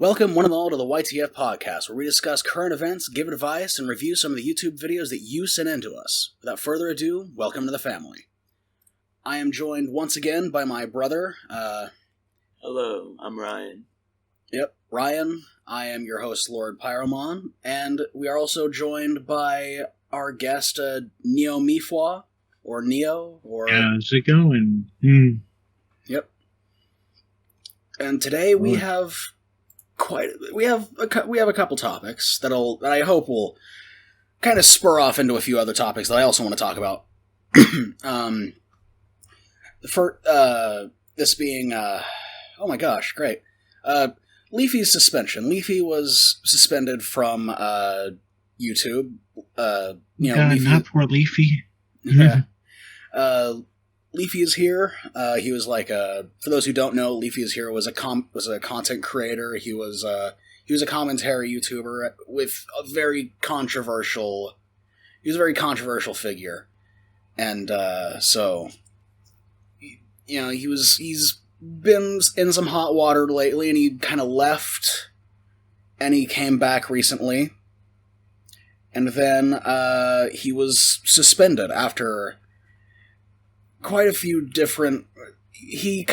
Welcome one and all to the YTF podcast, where we discuss current events, give advice, and review some of the YouTube videos that you sent in to us. Without further ado, welcome to the family. I am joined once again by my brother. Hello, I'm Ryan. Yep, Ryan. I am your host, Lord Pyro, and we are also joined by our guest, NeoMeifwa, or Neo, or... How's it going? Yep. And today we have... We have a couple topics that I hope will kind of spur off into a few other topics that I also want to talk about. This being oh my gosh, great. Leafy's suspension. Leafy was suspended from YouTube. Leafy, not poor Leafy. Yeah. Leafy is here. He was like for those who don't know, Leafy is here was a content creator. He was a commentary YouTuber with a very controversial. He was a very controversial figure, and so he's been in some hot water lately, and he kind of left, and he came back recently, and then he was suspended after quite a few different... He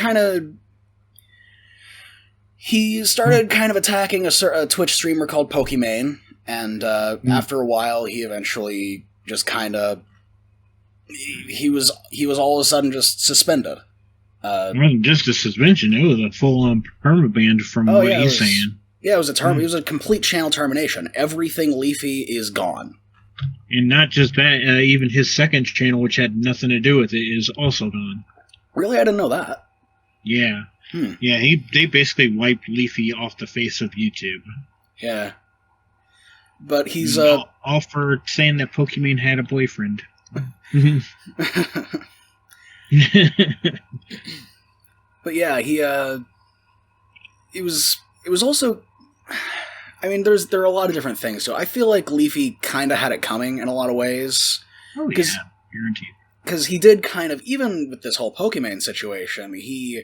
started kind of attacking a Twitch streamer called Pokimane, and after a while, he eventually just kind of... He was all of a sudden just suspended. It wasn't just a suspension, it was a full-on permaban from what he's saying. Yeah, it was it was a complete channel termination. Everything Leafy is gone. And not just that, even his second channel, which had nothing to do with it, is also gone. Really? I didn't know that. Yeah. Yeah, they basically wiped Leafy off the face of YouTube. Yeah. But he's... all for saying that Pokemon had a boyfriend. But yeah, it was also... I mean, there are a lot of different things. So I feel like Leafy kind of had it coming in a lot of ways. Oh, yeah. Guaranteed. Because he did kind of, even with this whole Pokemon situation, he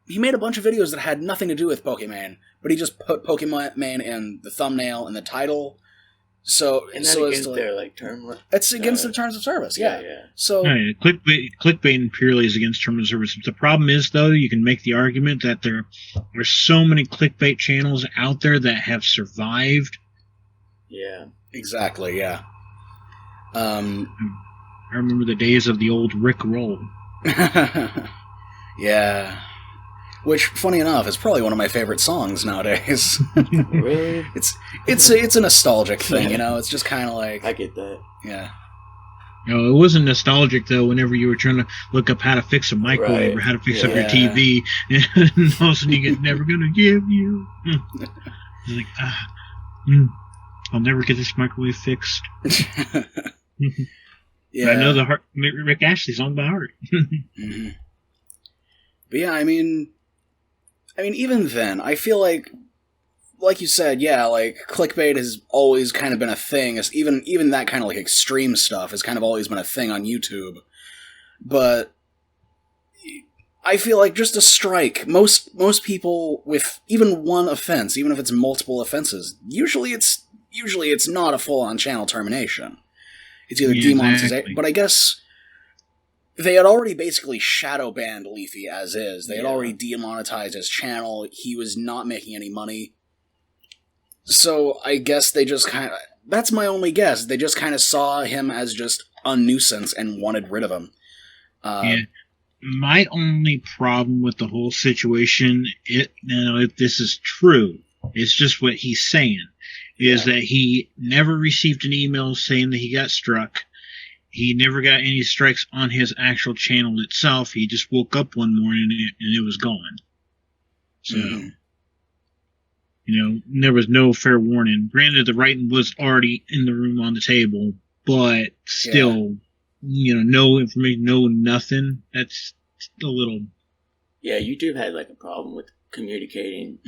made a bunch of videos that had nothing to do with Pokemon, but he just put Pokemon in the thumbnail and the title. So it's against their term. It's against their terms of service. Yeah. So clickbait purely is against terms of service. The problem is, though, you can make the argument that there's so many clickbait channels out there that have survived. Yeah. Exactly. Yeah. I remember the days of the old Rick Roll. Yeah. Which, funny enough, is probably one of my favorite songs nowadays. Really? It's a nostalgic thing, It's just kind of like... I get that. Yeah. No, it wasn't nostalgic, though, whenever you were trying to look up how to fix a microwave or how to fix up your TV, and all of a sudden you get, never gonna give you... It's like, I'll never get this microwave fixed. Yeah. I know the Rick Astley song by heart. Mm-hmm. But yeah, I mean, even then, I feel like you said, yeah, clickbait has always kind of been a thing. Even that kind of extreme stuff has kind of always been a thing on YouTube. But I feel like just a strike, most people with even one offense, even if it's multiple offenses, usually it's not a full-on channel termination. It's either demonetization, but I guess they had already basically shadow banned Leafy as is. They had already demonetized his channel. He was not making any money. So I guess they just kind of... That's my only guess. They just kind of saw him as just a nuisance and wanted rid of him. My only problem with the whole situation, if this is true, it's just what he's saying, is that he never received an email saying that he got struck. He never got any strikes on his actual channel itself. He just woke up one morning and it was gone. So, there was no fair warning. Granted, the writing was already in the room on the table, but still, no information, no nothing. That's a little... Yeah, YouTube had a problem with communicating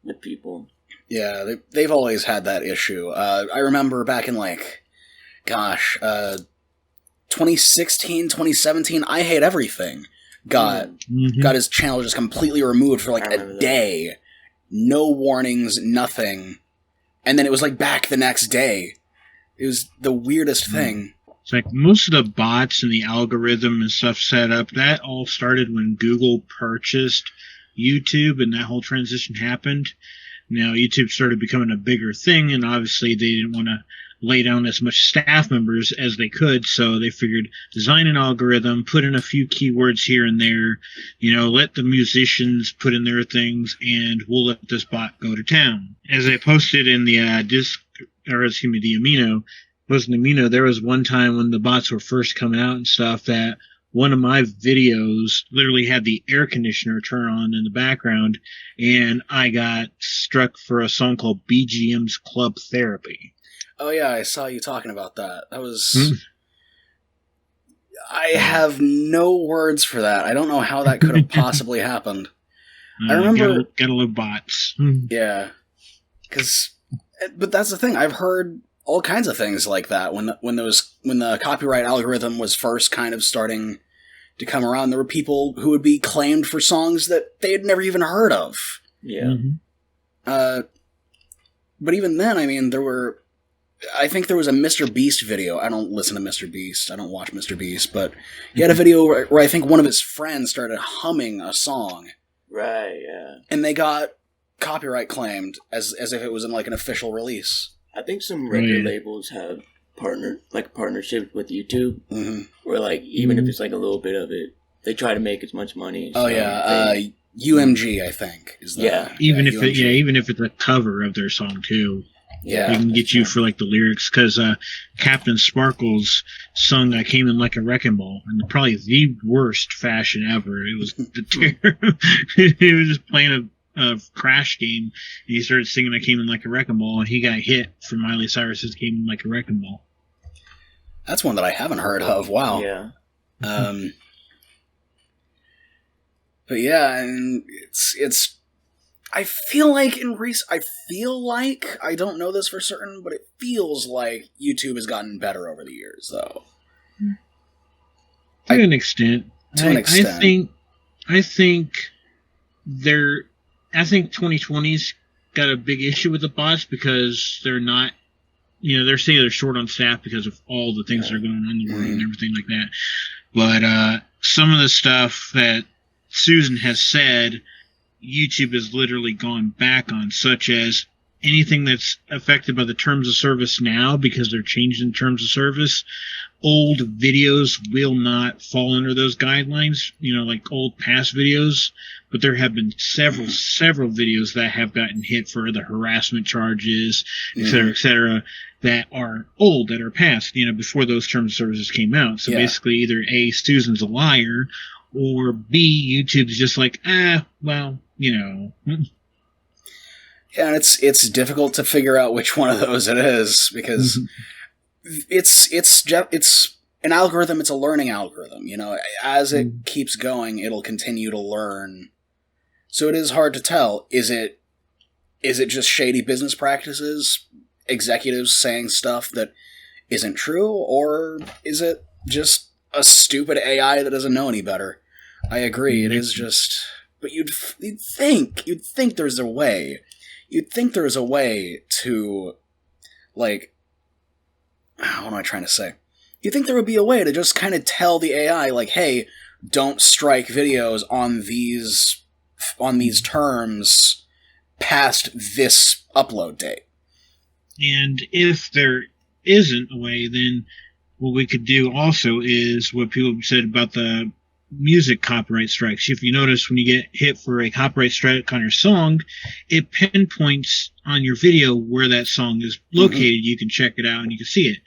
with people. Yeah, they've always had that issue. I remember back in 2016, 2017, I Hate Everything. got his channel just completely removed for like a day. No warnings, nothing. And then it was like back the next day. It was the weirdest thing. It's like most of the bots and the algorithm and stuff set up, that all started when Google purchased YouTube and that whole transition happened. Now YouTube started becoming a bigger thing, and obviously they didn't want to lay down as much staff members as they could, so they figured design an algorithm, put in a few keywords here and there, let the musicians put in their things, and we'll let this bot go to town. As I posted in the the Amino, there was one time when the bots were first coming out and stuff that one of my videos literally had the air conditioner turn on in the background, and I got struck for a song called BGM's Club Therapy. Oh yeah, I saw you talking about that. That was... I have no words for that. I don't know how that could have possibly happened. I remember... Gotta love bots. Yeah. But that's the thing, I've heard all kinds of things like that. When the copyright algorithm was first kind of starting to come around, there were people who would be claimed for songs that they had never even heard of. Yeah. But even then, I mean, I think there was a Mr. Beast video. I don't listen to Mr. Beast. I don't watch Mr. Beast, but he had a video where I think one of his friends started humming a song. Right, yeah. And they got copyright claimed as if it was in like an official release. I think some record labels have partnerships with YouTube, where like even if it's like a little bit of it, they try to make as much money. UMG, I think, is that. Even if it's a cover of their song too. Yeah, they can get you for like the lyrics, because Captain Sparkles sung "I Came in Like a Wrecking Ball" in probably the worst fashion ever. It was he was just playing a Crash game, and he started singing "I Came in Like a Wrecking Ball," and he got hit for Miley Cyrus's "Came in Like a Wrecking Ball." That's one that I haven't heard of. Wow. Yeah. But yeah, and it's. I feel like I don't know this for certain, but it feels like YouTube has gotten better over the years, though. To an extent. I think 2020's got a big issue with the bots because they're not, they're saying they're short on staff because of all the things that are going on in the world and everything like that. But some of the stuff that Susan has said, YouTube has literally gone back on, such as anything that's affected by the terms of service now, because they're changing terms of service. Old videos will not fall under those guidelines, like old past videos, but there have been several videos that have gotten hit for the harassment charges, et cetera, that are old, that are past, before those terms of services came out. So basically either A, Susan's a liar, or B, YouTube's just like, well, Yeah, and it's difficult to figure out which one of those it is, because it's an algorithm. It's a learning algorithm. As it keeps going, it'll continue to learn. So it is hard to tell. Is it just shady business practices, executives saying stuff that isn't true, or is it just a stupid AI that doesn't know any better? I agree. It is just. But you'd think there's a way. You'd think there is a way to, like, what am I trying to say? You'd think there would be a way to just kind of tell the AI, like, hey, don't strike videos on these terms past this upload date. And if there isn't a way, then what we could do also is what people have said about the music copyright strikes. If you notice, when you get hit for a copyright strike on your song, it pinpoints on your video where that song is located. You can check it out and you can see it.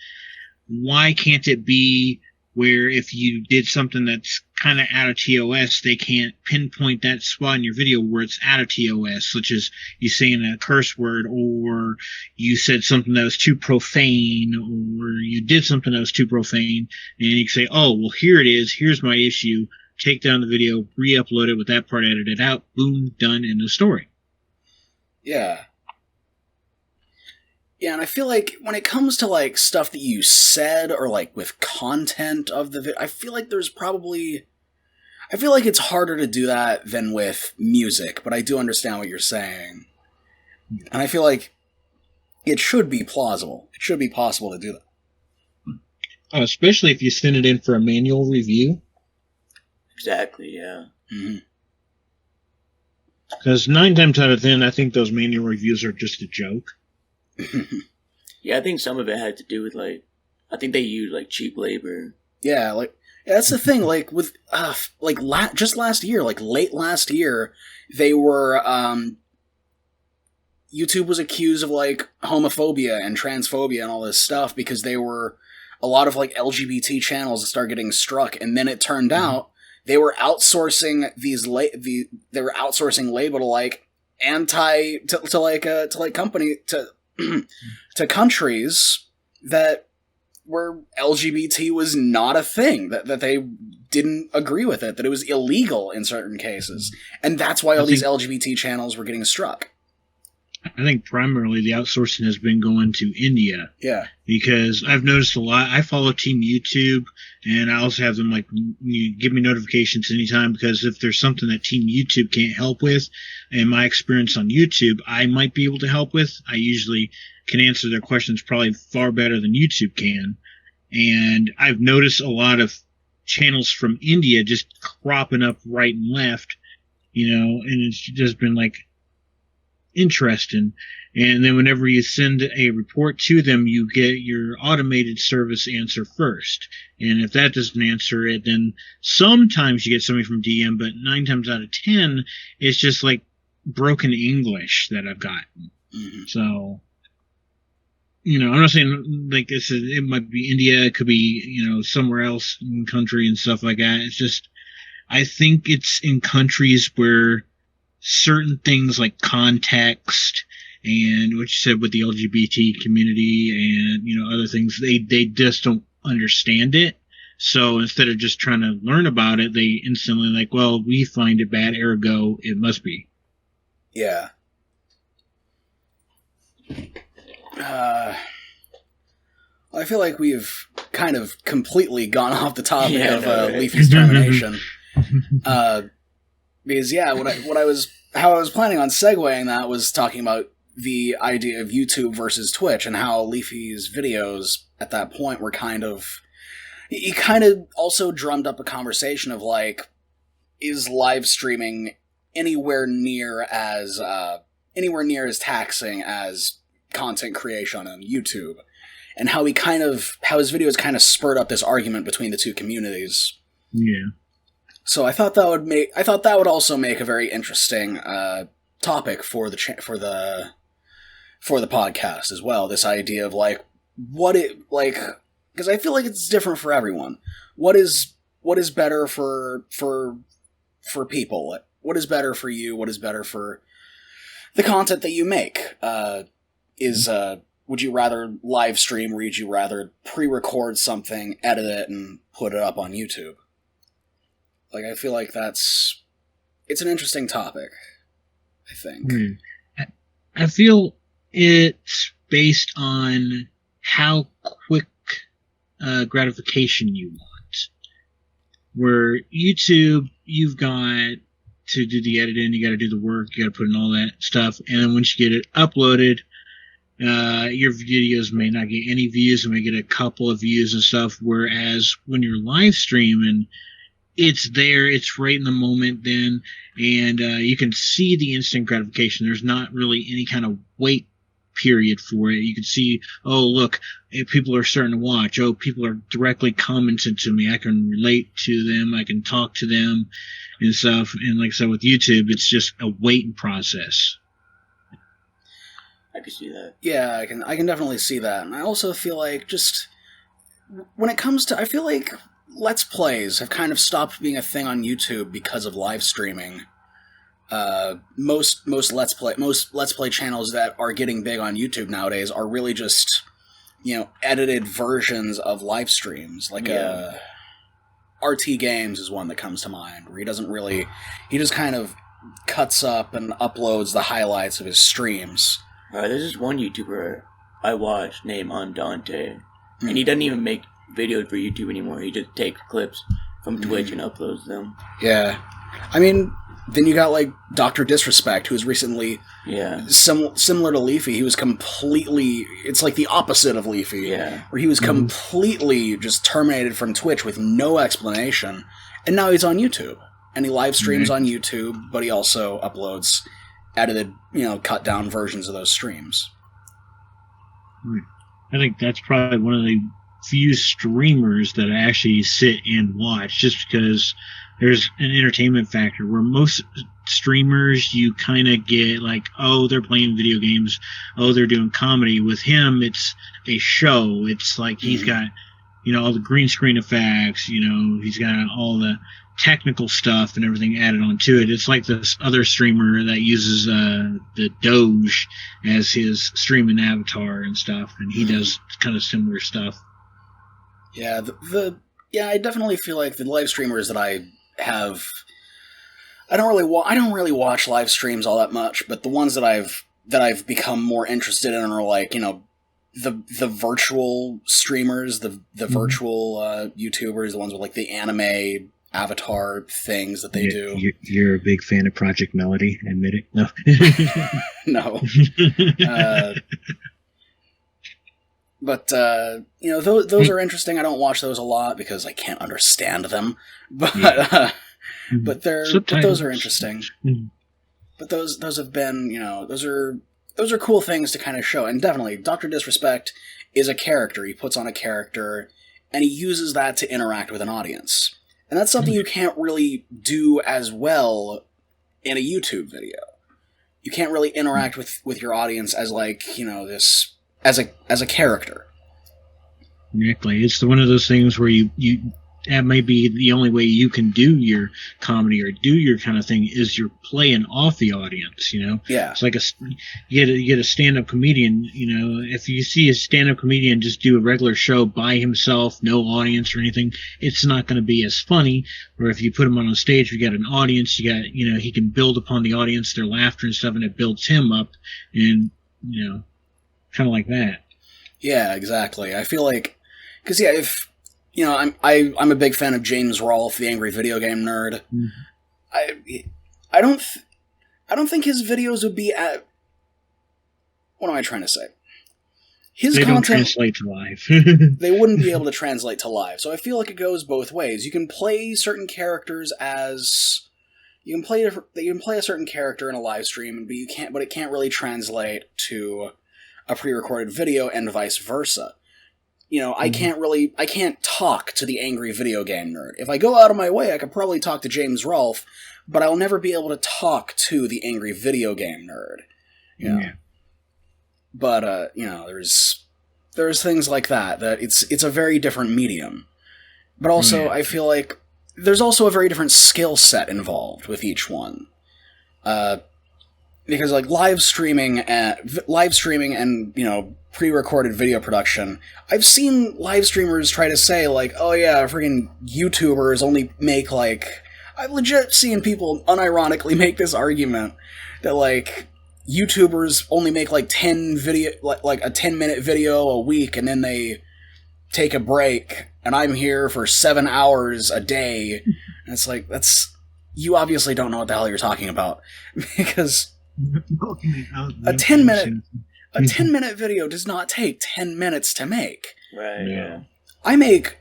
Why can't it be where if you did something that's kind of out of TOS, they can't pinpoint that spot in your video where it's out of TOS, such as you saying a curse word, or you said something that was too profane, or you did something that was too profane, and you can say, oh, well, here it is, here's my issue, take down the video, re-upload it with that part edited out, boom, done, end of story. Yeah. Yeah, and I feel like when it comes to, like, stuff that you said, or, like, with content of the video, I feel like I feel like it's harder to do that than with music, but I do understand what you're saying. And I feel like it should be plausible. It should be possible to do that. Especially if you send it in for a manual review. Exactly, yeah. Because 9 times out of 10, I think those manual reviews are just a joke. Yeah, I think some of it had to do with, like, I think they use, like, cheap labor. Yeah, like, that's the thing, like, with, just last year, like, late last year, they were, YouTube was accused of, like, homophobia and transphobia and all this stuff because they were, a lot of, like, LGBT channels that started getting struck, and then it turned out they were outsourcing they were outsourcing label to, like, to countries that where LGBT was not a thing, that they didn't agree with it, that it was illegal in certain cases. And that's why all these LGBT channels were getting struck. I think primarily the outsourcing has been going to India. Yeah. Because I've noticed a lot. I follow Team YouTube, and I also have them, like, give me notifications anytime, because if there's something that Team YouTube can't help with, in my experience on YouTube, I might be able to help with. I usually can answer their questions probably far better than YouTube can. And I've noticed a lot of channels from India just cropping up right and left, and it's just been, like, interesting. And then whenever you send a report to them, you get your automated service answer first. And if that doesn't answer it, then sometimes you get somebody from DM, but 9 times out of 10, it's just like broken English that I've gotten. So, I'm not saying like this is, it might be India, it could be, somewhere else in the country and stuff like that. It's just, I think it's in countries where certain things like context and what you said with the LGBT community and, other things, they just don't understand it. So instead of just trying to learn about it, they instantly like, well, we find it bad, ergo, it must be. Yeah. I feel like we've kind of completely gone off the topic of Leafy's termination. Because how I was planning on segueing that was talking about the idea of YouTube versus Twitch and how Leafy's videos at that point were he kind of also drummed up a conversation of like, is live streaming anywhere near as taxing as content creation on YouTube, and how his videos kind of spurred up this argument between the two communities. Yeah. So I thought that would also make a very interesting topic for the podcast as well. This idea of like because I feel like it's different for everyone. What is better for people? What is better for you? What is better for the content that you make? Would you rather live stream, or would you rather pre-record something, edit it, and put it up on YouTube? Like, I feel like it's an interesting topic, I think. I feel it's based on how quick gratification you want. Where YouTube, you've got to do the editing, you got to do the work, you got to put in all that stuff, and then once you get it uploaded, your videos may not get any views, it may get a couple of views and stuff, whereas when you're live streaming, it's there, it's right in the moment then, and you can see the instant gratification. There's not really any kind of wait period for it. You can see, oh, look, people are starting to watch. Oh, people are directly commenting to me. I can relate to them. I can talk to them and stuff. And like I said, with YouTube, it's just a waiting process. I can see that. Yeah, I can definitely see that. And I also feel like just when it comes to, I feel like Let's Plays have kind of stopped being a thing on YouTube because of live streaming. Most Let's Play channels that are getting big on YouTube nowadays are really just, edited versions of live streams. Like RT Games is one that comes to mind, where he just kind of cuts up and uploads the highlights of his streams. There's this one YouTuber I watch named Andante, and he doesn't even make videos for YouTube anymore. He just takes clips from Twitch and uploads them. Yeah. I mean, then you got, like, Dr. Disrespect, who's recently... Yeah. Similar to Leafy, he was completely... It's like the opposite of Leafy. Yeah. Where he was completely just terminated from Twitch with no explanation. And now he's on YouTube. And he live streams on YouTube, but he also uploads edited, cut down versions of those streams. I think that's probably one of the few streamers that I actually sit and watch, just because there's an entertainment factor where most streamers you kind of get like, oh, they're playing video games, oh, they're doing comedy. With him, it's a show. It's like he's got, all the green screen effects, he's got all the technical stuff and everything added onto it. It's like this other streamer that uses the Doge as his streaming avatar and stuff, and he does kind of similar stuff. Yeah, I definitely feel like the live streamers that I have, I don't really watch live streams all that much, but the ones that I've become more interested in are like, the virtual streamers, the virtual YouTubers, the ones with like the anime avatar things that they do. You're a big fan of Project Melody, admit it? No. No. But those are interesting. I don't watch those a lot because I can't understand them. But but those are interesting. But those have been, those are cool things to kind of show. And definitely, Dr. Disrespect is a character. He puts on a character, and he uses that to interact with an audience. And that's something you can't really do as well in a YouTube video. You can't really interact with your audience as like, this as a character. Exactly. It's one of those things where you that may be the only way you can do your comedy or do your kind of thing is you're playing off the audience, Yeah. It's like you get a stand-up comedian, if you see a stand-up comedian just do a regular show by himself, no audience or anything, it's not going to be as funny. Or if you put him on a stage, you got an audience, you got, he can build upon the audience, their laughter and stuff, and it builds him up, and, kind of like that. Yeah, exactly. I feel like, because if I'm a big fan of James Rolfe, the Angry Video Game Nerd. I don't think his videos would be at. What am I trying to say? His they content don't translate to live. they wouldn't be able to translate to live. So I feel like it goes both ways. You can play certain characters as you can play a certain character in a live stream, but it can't really translate to a pre-recorded video, and vice versa. I can't talk to the Angry Video Game Nerd. If I go out of my way, I could probably talk to James Rolfe, but I'll never be able to talk to the Angry Video Game Nerd. Yeah. But, there's things like that it's a very different medium. But also, I feel like there's also a very different skill set involved with each one. Because, like, live streaming and, pre-recorded video production, I've seen live streamers try to say, like, oh yeah, freaking YouTubers only make, like... I've legit seen people unironically make this argument that, like, YouTubers only make, like, 10-minute video a week, and then they take a break, and I'm here for 7 hours a day. And it's like, you obviously don't know what the hell you're talking about. Because a 10-minute video does not take 10 minutes to make. Right, yeah. I make...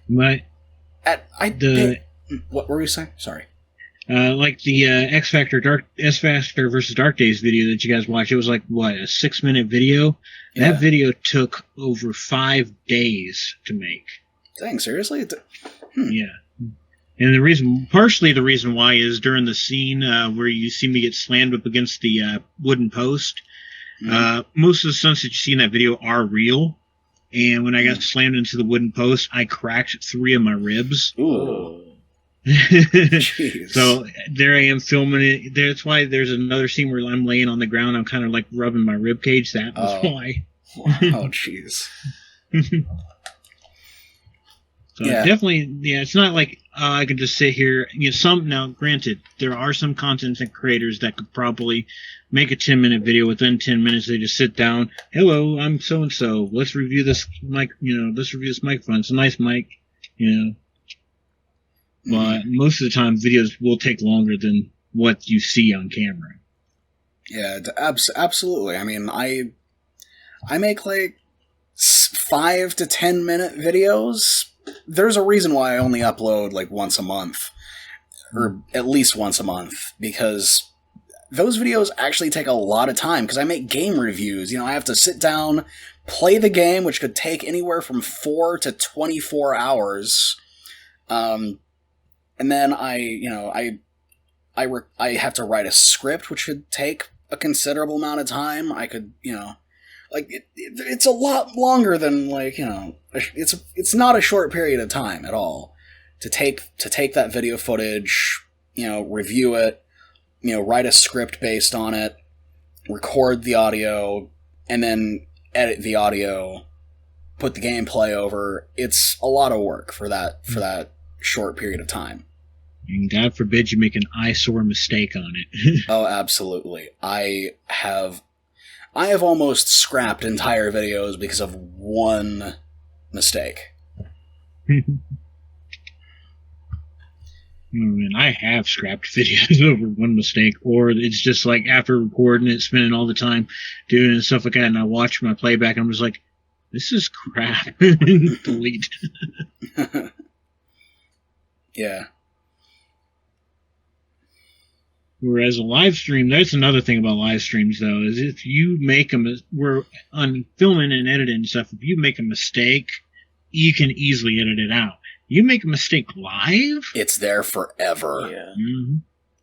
What were you saying? Sorry. Like the S Factor versus Dark Days video that you guys watched, it was like, what, a 6-minute video? Yeah. That video took over 5 days to make. Dang, seriously? Yeah. And partially the reason why is during the scene where you see me get slammed up against the wooden post, most of the stunts that you see in that video are real. And when I got slammed into the wooden post, I cracked 3 of my ribs. Ooh. So there I am filming it. That's why there's another scene where I'm laying on the ground. I'm kind of like rubbing my rib cage. That was why. Oh, jeez. So definitely, it's not like I could just sit here. Now, granted, there are some content creators that could probably make a 10-minute video. Within 10 minutes, they just sit down. Hello, I'm so and so. Let's review this mic. Let's review this microphone. It's a nice mic. But most of the time, videos will take longer than what you see on camera. Yeah, absolutely. I mean, I make like 5 to 10 minute videos. There's a reason why I only upload like once a month, or at least once a month, because those videos actually take a lot of time, because I make game reviews. I have to sit down, play the game, which could take anywhere from 4 to 24 hours. And then I have to write a script, which could take a considerable amount of time. I could, it's a lot longer than it's not a short period of time at all to take that video footage, review it, write a script based on it, record the audio, and then edit the audio, put the gameplay over. It's a lot of work for that short period of time. And God forbid you make an eyesore mistake on it. Oh, absolutely. I have almost scrapped entire videos because of one mistake. And I have scrapped videos over one mistake, or it's just like after recording it, spending all the time doing it and stuff like that, and I watch my playback, and I'm just like, this is crap. Delete. Yeah. Whereas a live stream, that's another thing about live streams, though, is if you make we're on filming and editing and stuff, if you make a mistake, you can easily edit it out. You make a mistake live, it's there forever. Yeah. Mm-hmm.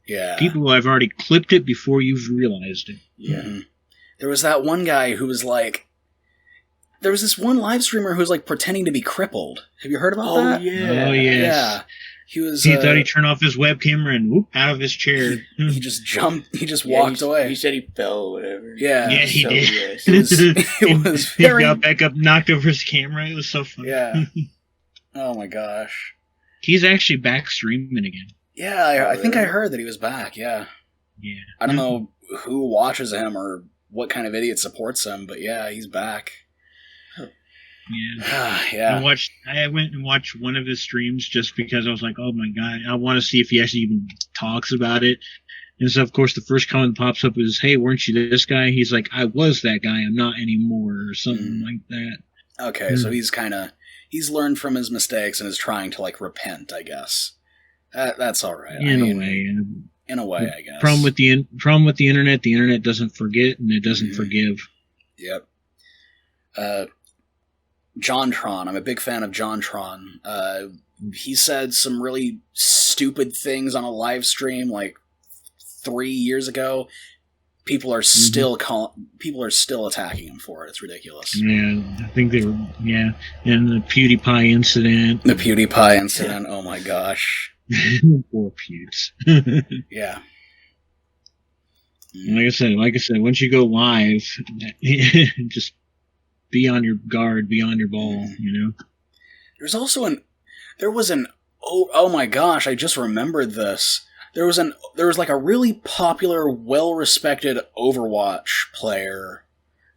Yeah. People have already clipped it before you've realized it. Yeah. Mm-hmm. There was that one guy who was like, there was this one live streamer who was like pretending to be crippled. Have you heard about that? Yeah. Oh, yes. Yeah. He thought he'd turn off his webcam and whoop, out of his chair. He just jumped. He just walked away. He said he fell or whatever. Yeah. Yeah, he did. Yes. It was very... He got back up, knocked over his camera. It was so funny. Yeah. Oh my gosh. He's actually back streaming again. Yeah, I think I heard that he was back, yeah. Yeah. I don't know who watches him or what kind of idiot supports him, but yeah, he's back. Yeah. Yeah. I went and watched one of his streams just because I was like, oh my god, I want to see if he actually even talks about it. And so, of course, the first comment that pops up is, hey, weren't you this guy? He's like, I was that guy, I'm not anymore, or something like that. Okay, so he's learned from his mistakes and is trying to, like, repent, I guess. That's alright. In a way, I guess. Problem with the internet doesn't forget, and it doesn't forgive. Yep. JonTron, I'm a big fan of JonTron. He said some really stupid things on a live stream, like, 3 years ago. People are still attacking him for it. It's ridiculous. Yeah, I think they were. Yeah, and the PewDiePie incident. Oh my gosh. Poor Pewds. Yeah. Like I said, once you go live, just be on your guard, be on your ball. There was oh my gosh, I just remembered this. There was like a really popular, well-respected Overwatch player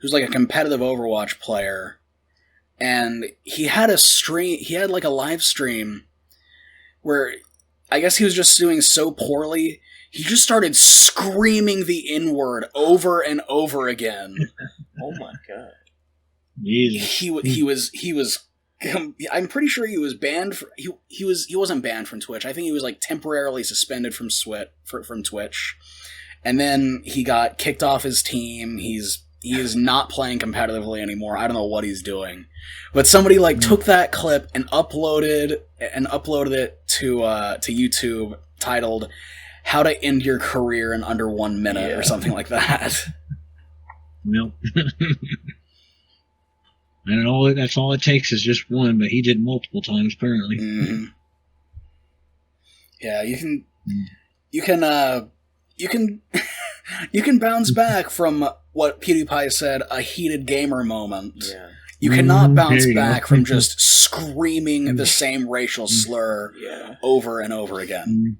who's like a competitive Overwatch player, and he had like a live stream where I guess he was just doing so poorly, he just started screaming the N-word over and over again. Oh my god. Jesus. He was I'm pretty sure he was banned. He wasn't banned from Twitch. I think he was like temporarily suspended from Twitch, and then he got kicked off his team. He is not playing competitively anymore. I don't know what he's doing, but somebody like took that clip and uploaded it to YouTube, titled "How to End Your Career in Under 1 Minute" or something like that. Nope. And that's all it takes is just one, but he did multiple times apparently. Mm-hmm. Yeah, you can bounce back from what PewDiePie said, a heated gamer moment. Yeah. You cannot bounce back from just screaming the same racial slur over and over again.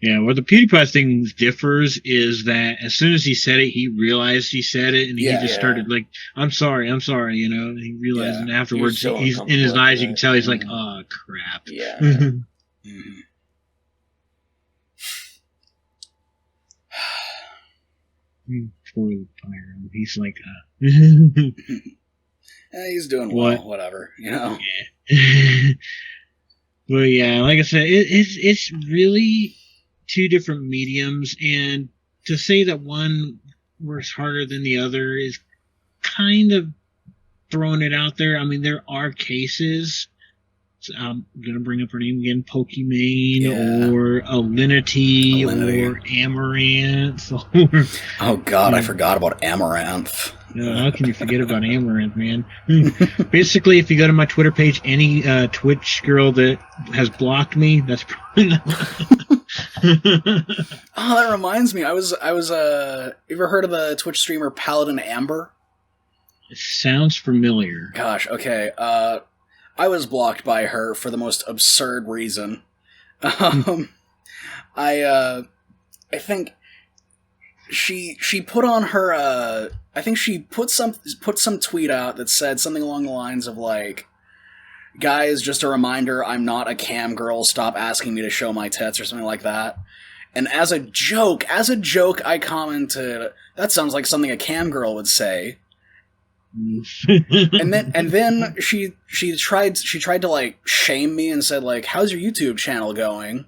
Yeah, where the PewDiePie thing differs is that as soon as he said it, he realized he said it, and he just started like, I'm sorry, and he realized, and afterwards, he's in his eyes, you can tell he's like, oh, crap. Yeah. Mm-hmm. Poor Pyro. He's like, He's doing well, whatever, Yeah. But yeah, like I said, it's really two different mediums, and to say that one works harder than the other is kind of throwing it out there. I mean, there are cases. I'm going to bring up her name again, Pokimane, or Alinity, or Amaranth. Oh, God, I forgot about Amaranth. How can you forget about Amaranth, man? Basically, if you go to my Twitter page, any Twitch girl that has blocked me, that's probably not... Oh, that reminds me. I was. You ever heard of the Twitch streamer Paladin Amber? It sounds familiar. Gosh, okay. I was blocked by her for the most absurd reason. I think she put on her. I think she put some tweet out that said something along the lines of like, "Guys, just a reminder, I'm not a cam girl. Stop asking me to show my tits," or something like that. And as a joke, I commented, "That sounds like something a cam girl would say." and then she tried to like shame me and said like, "How's your YouTube channel going?"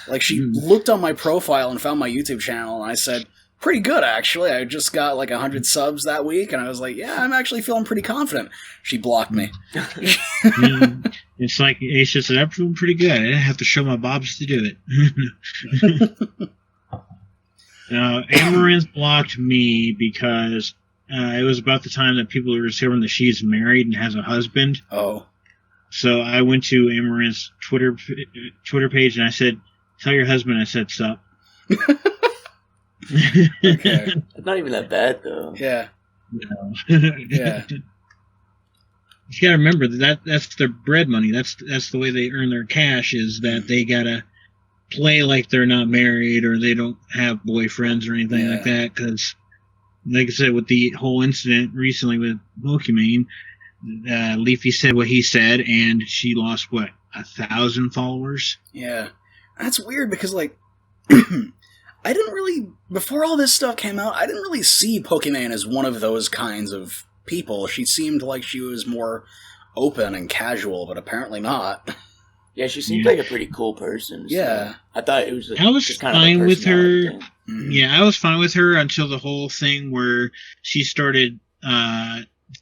Like she looked on my profile and found my YouTube channel, and I said, "Pretty good, actually. I just got like 100 subs that week," and I was like, "Yeah, I'm actually feeling pretty confident." She blocked me. It's like Aisha said, "I'm feeling pretty good. I didn't have to show my bobs to do it." Amaranth blocked me because it was about the time that people were discovering that she's married and has a husband. Oh. So I went to Amaranth's Twitter page and I said, "Tell your husband I said sup." Okay. It's not even that bad, though. Yeah. No. Yeah. You gotta remember that's their bread money. That's the way they earn their cash, is that they gotta play like they're not married or they don't have boyfriends or anything like that, because... Like I said, with the whole incident recently with Pokimane, Leafy said what he said, and she lost, 1,000 followers? Yeah. That's weird, because, like, I didn't really... Before all this stuff came out, I didn't really see Pokimane as one of those kinds of people. She seemed like she was more open and casual, but apparently not. Yeah, she seemed like a pretty cool person. So yeah. I thought it was I was just kind fine of with her. Mm-hmm. Yeah, I was fine with her until the whole thing where she started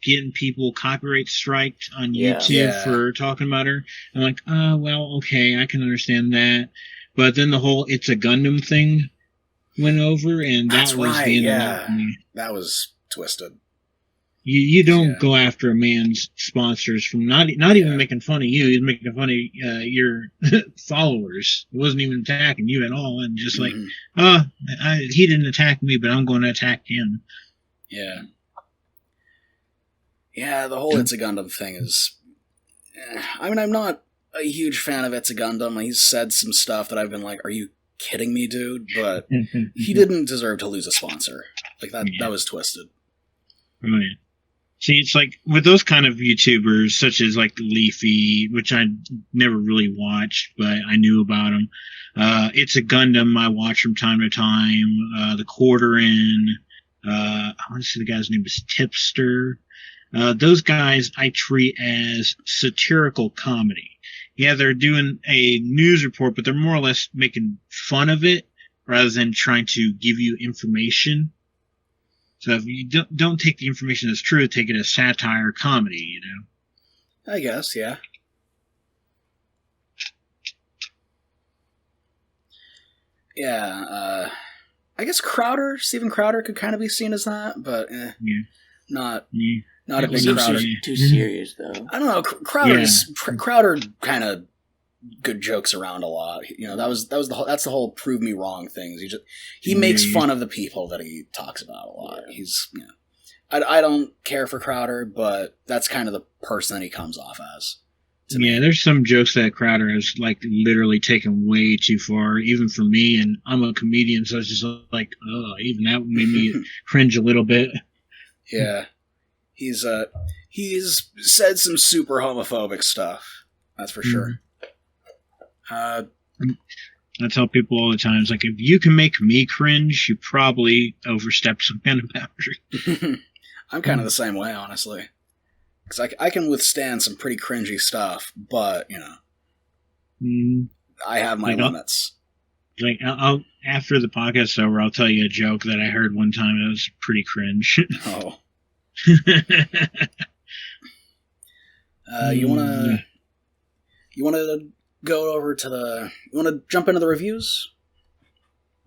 getting people copyright striked on YouTube for talking about her. I'm like, oh, well, okay, I can understand that. But then the whole "It's a Gundam" thing went over, and that was the end of that for me. That was twisted. You don't go after a man's sponsors from not even making fun of you. He's making fun of your followers. It wasn't even attacking you at all, and just like, he didn't attack me, but I'm going to attack him. Yeah. Yeah, the whole "It's a Gundam" thing is... I mean, I'm not a huge fan of "It's a Gundam." He's said some stuff that I've been like, are you kidding me, dude? But he didn't deserve to lose a sponsor. Like, that was twisted. Right. See, it's like with those kind of YouTubers, such as like Leafy, which I never really watched, but I knew about him. "It's a Gundam" I watch from time to time. The Quarterin. I want to say the guy's name is Tipster. Those guys I treat as satirical comedy. Yeah, they're doing a news report, but they're more or less making fun of it rather than trying to give you information. So if you don't take the information as true, take it as satire or comedy, you know? I guess, yeah. Yeah, I guess Steven Crowder could kind of be seen as that, but not a big Crowder. Too serious, though. I don't know. Crowder kind of good jokes around a lot. You know, that's the whole prove me wrong things. He makes fun of the people that he talks about a lot. He's I don't care for Crowder, but that's kind of the person that he comes off as. Yeah, there's some jokes that Crowder has like literally taken way too far, even for me, and I'm a comedian, so it's just like, even that made me cringe a little bit. Yeah. He's said some super homophobic stuff. That's for sure. I tell people all the time, it's like, if you can make me cringe, you probably overstepped some kind of boundary. I'm kind of the same way, honestly. Because I can withstand some pretty cringy stuff, but, you know, I have my limits. Like, I'll after the podcast is over, I'll tell you a joke that I heard one time that was pretty cringe. Oh. You wanna go over to you wanna jump into the reviews?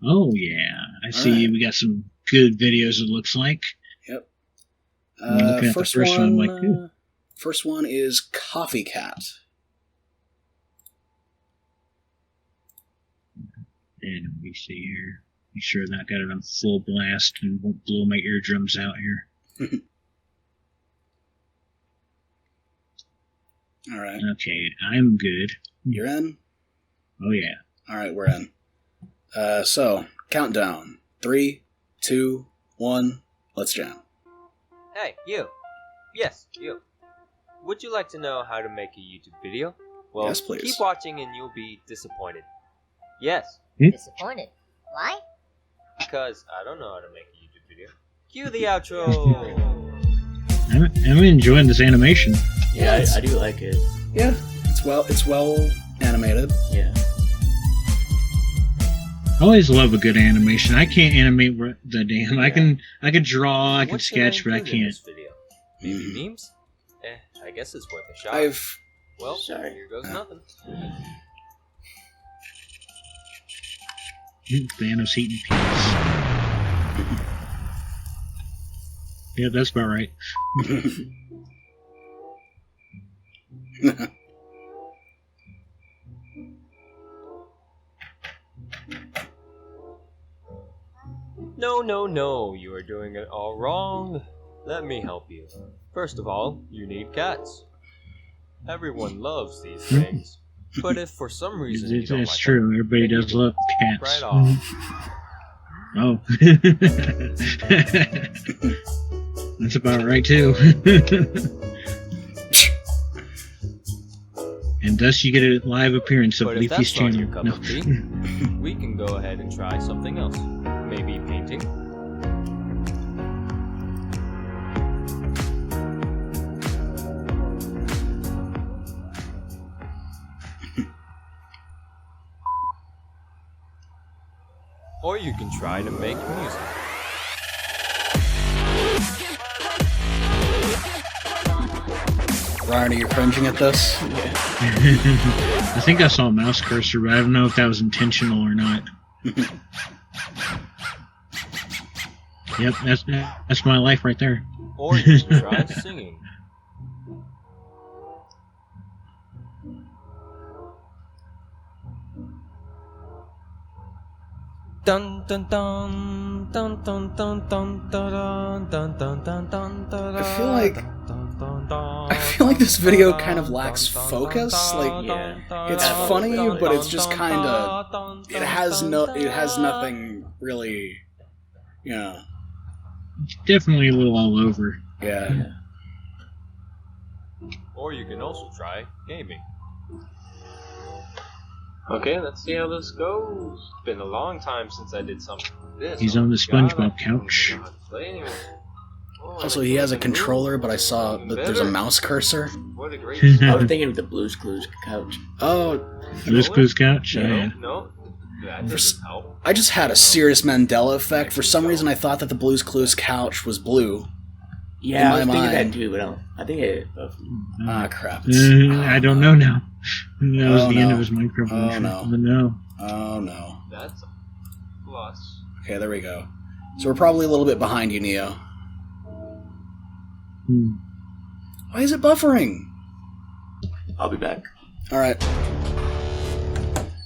Oh yeah, I see. We got some good videos. It looks like. Yep. First one is Coffee Cat. And we see here. Make sure that got it on full blast and won't blow my eardrums out here. All right. Okay, I'm good. You're in? Oh yeah. All right, we're in. So countdown: 3, 2, 1. Let's jam. Hey, you. Yes, you. Would you like to know how to make a YouTube video? Well, yes, please. Keep watching and you'll be disappointed. Yes. Disappointed? Why? Because I don't know how to make a YouTube video. Cue the outro! I'm enjoying this animation. Yeah, I do like it. Yeah, it's well animated. Yeah. I always love a good animation. I can't animate the damn. Yeah. I can draw, I can sketch, but I can't. Video? Maybe memes? I guess it's worth a shot. Well, sorry. Here goes nothing. Thanos eating peas. Yeah, that's about right. No, you are doing it all wrong. Let me help you. First of all, you need cats. Everyone loves these things. But if for some reason you don't like true. them, everybody does love cats. Right off. Oh. That's about right, too. And thus you get a live appearance of Leafy's channel. Your cup of tea, we can go ahead and try something else. Maybe painting? Or you can try to make music. Ryan, are you cringing at this? Yeah. I think I saw a mouse cursor, but I don't know if that was intentional or not. Yep, that's my life right there. Or you can try singing. Dun dun dun dun dun dun dun dun dun dun dun dun. I feel like this video kind of lacks focus. Like, it's funny, but it's just kind of it has nothing really, you know. It's definitely a little all over. Yeah. Or you can also try gaming. Okay, let's see how this goes. It's been a long time since I did something like this. He's on the SpongeBob couch. Also, he has a controller, but I saw that there's a mouse cursor. What a great I was thinking of the Blue's Clues couch. Oh. Blue's Clues couch? No. That doesn't help. I just had a serious Mandela effect. For some reason, I thought that the Blue's Clues couch was blue. Yeah, I was thinking that too, but I think it... crap. I don't know now. That was the end of his microphone. Oh no. That's a plus. Okay, there we go. So we're probably a little bit behind you, Neo. Why is it buffering? I'll be back. Alright.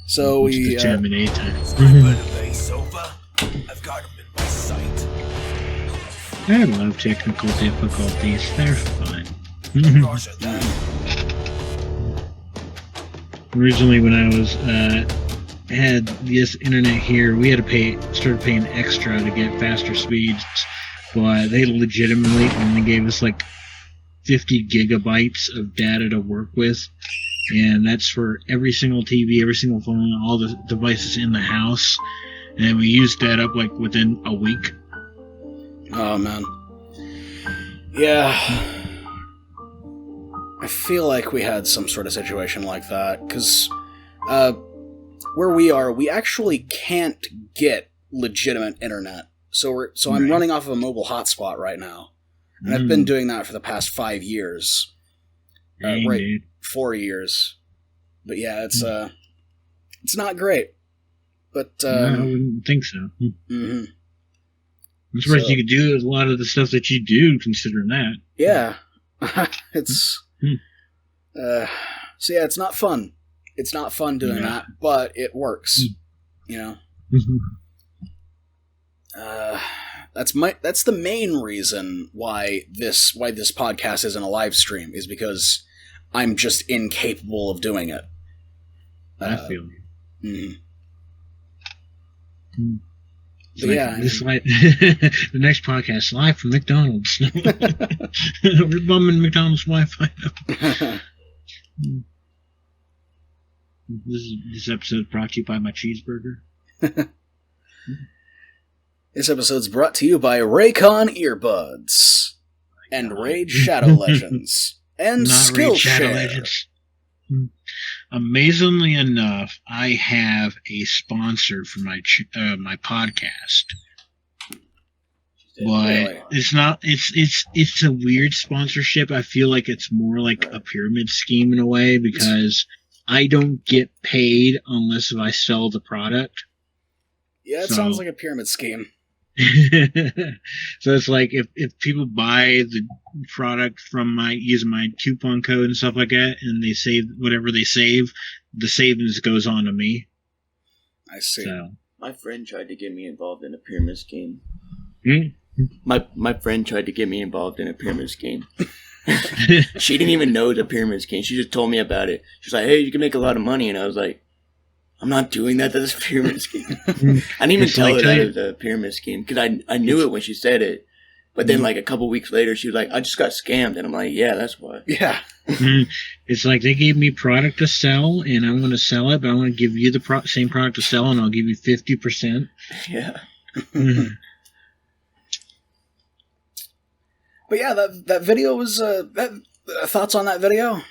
So we... I've got him in my sight. I love technical difficulties. They're fun. Originally, when I was had this internet here, we had to started paying extra to get faster speeds. But they legitimately only gave us like 50 gigabytes of data to work with, and that's for every single TV, every single phone, all the devices in the house. And we used that up like within a week. Oh man. Yeah. I feel like we had some sort of situation like that, because where we are, we actually can't get legitimate internet. So I'm running off of a mobile hotspot right now. And I've been doing that for the past 5 years. Right, 4 years. But yeah, it's not great. But no, I wouldn't think so. Mm-hmm. I'm surprised you could do a lot of the stuff that you do, considering that. Yeah. It's... so yeah, it's not fun. It's not fun doing that, but it works. You know? That's the main reason why this podcast isn't a live stream, is because I'm just incapable of doing it. I feel you. Yeah, the next podcast live from McDonald's. We're bumming McDonald's Wi-Fi. This episode brought to you by my cheeseburger. This episode's brought to you by Raycon earbuds and Raid Shadow Legends and Skillshare. Amazingly enough, I have a sponsor for my my podcast, but really? It's not. It's a weird sponsorship. I feel like it's more like a pyramid scheme in a way, because I don't get paid unless if I sell the product. Yeah, it sounds like a pyramid scheme. So it's like if people buy the product from using my coupon code and stuff like that, and they save whatever they save, the savings goes on to me. I see. So. My friend tried to get me involved in a pyramid scheme. Hmm? My friend tried to get me involved in a pyramid scheme. She didn't even know the pyramid scheme. She just told me about it. She's like, "Hey, you can make a lot of money," and I was like, I'm not doing that. That's a pyramid scheme. I didn't even tell her that it was a pyramid scheme, because I knew it when she said it. But then, like, a couple weeks later, she was like, I just got scammed. And I'm like, yeah, that's why. Yeah. It's like they gave me product to sell, and I want to sell it, but I want to give you the same product to sell, and I'll give you 50%. Yeah. But yeah, that video was... thoughts on that video?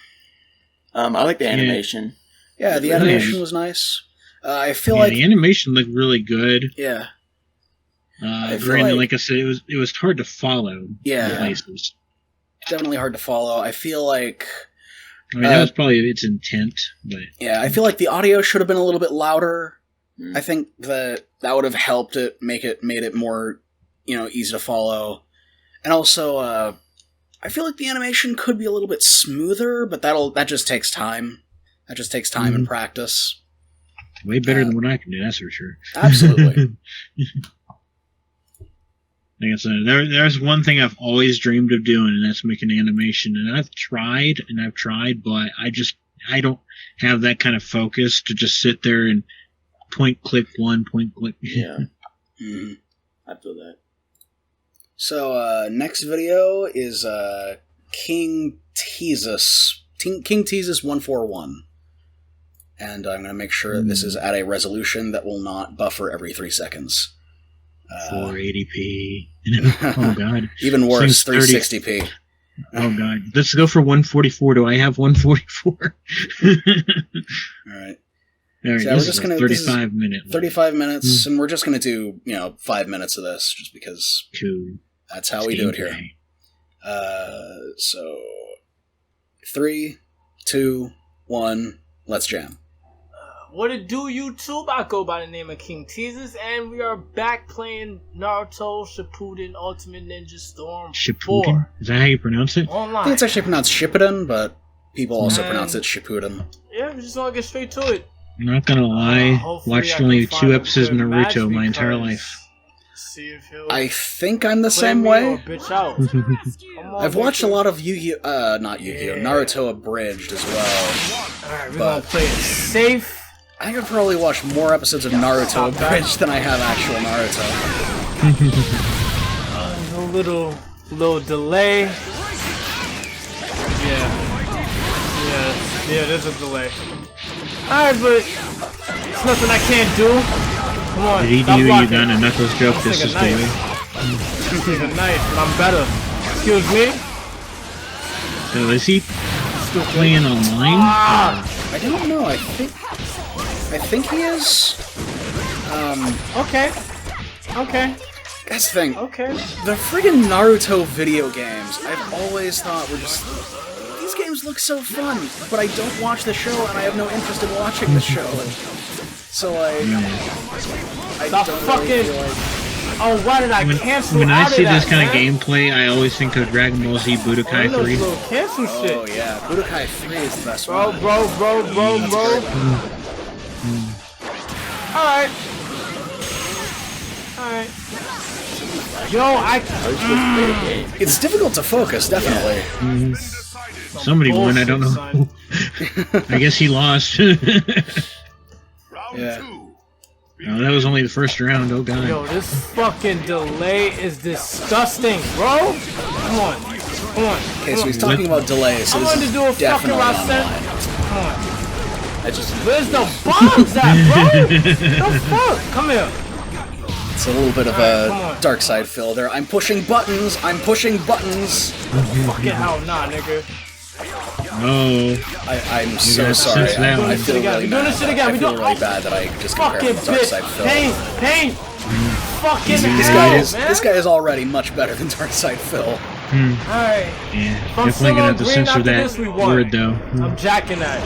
I like the animation. Yeah, the animation was nice. I feel like the animation looked really good. Yeah. Like I said, it was hard to follow. Yeah. Places. Definitely hard to follow. I feel like... I mean, that was probably its intent, but... Yeah, I feel like the audio should have been a little bit louder. I think that would have helped it, made it more, easy to follow. And also, I feel like the animation could be a little bit smoother, but that just takes time. That just takes time and practice. Way better than what I can do, that's for sure. Absolutely. Like I said, there's one thing I've always dreamed of doing, and that's making animation. And I've tried, but I don't have that kind of focus to just sit there and point click. Yeah. I feel that. So, next video is King Teasus 141. And I'm going to make sure that this is at a resolution that will not buffer every 3 seconds. 480p. Oh, God. Even worse, 360p. Oh, God. Let's go for 144. Do I have 144? All right. So we're just going to 35 minutes. 35 minutes, and we're just going to do, 5 minutes of this, just because that's how we do it here. So, 3, 2, 1, let's jam. What it do, YouTube? I go by the name of King Teasus, and we are back playing Naruto Shippuden Ultimate Ninja Storm 4. Is that how you pronounce it? Online. I think it's actually pronounced Shippuden, but people also pronounce it Shippuden. Yeah, we just want to get straight to it. I'm not gonna lie, watched only 2 episodes of Naruto my entire life. See if I think I'm the same way. Bitch out. I've watched a lot of Naruto Abridged as well. Alright, we're gonna play it safe. I think I've probably watched more episodes of Naruto Abridged than I have actual Naruto. A little delay. Yeah, Yeah, there's a delay. Alright, but it's nothing I can't do. Come on. Did he do Uganda Knuckles joke? This is the way. This is a knife, but I'm better. Excuse me? So is he playing online? I don't know. I think he is. Okay. Okay. That's the thing. Okay. The friggin' Naruto video games, I've always thought were just... These games look so fun, but I don't watch the show, and I have no interest in watching the show. So, like... I don't really feel like... Oh, why did I cancel When out I see of that, this kind of man? gameplay, I always think of Dragon Ball Z Budokai 3. Cancel shit. Oh, yeah. Budokai 3 is the best Bro. one. Alright. Alright. Yo, It's difficult to focus, definitely. Somebody won, I don't know. I guess he lost. Yeah. Oh, that was only the first round, oh god. Yo, this fucking delay is disgusting, bro. Come on. Okay, so he's talking about delays, so I'm this going to is do a fucking definitely Rasen. online. Come on. Where's the bombs at, bro? The fuck? Come here. It's a little bit of a dark side fill there. I'm pushing buttons. Fucking hell nah, nigga. Oh. I'm so sorry. I feel really bad. I feel really bad that I just compared him to dark side fill. Pain. Fucking This guy is already much better than dark side fill. Alright. Yeah, definitely gonna have to censor that word though. I'm jacking that.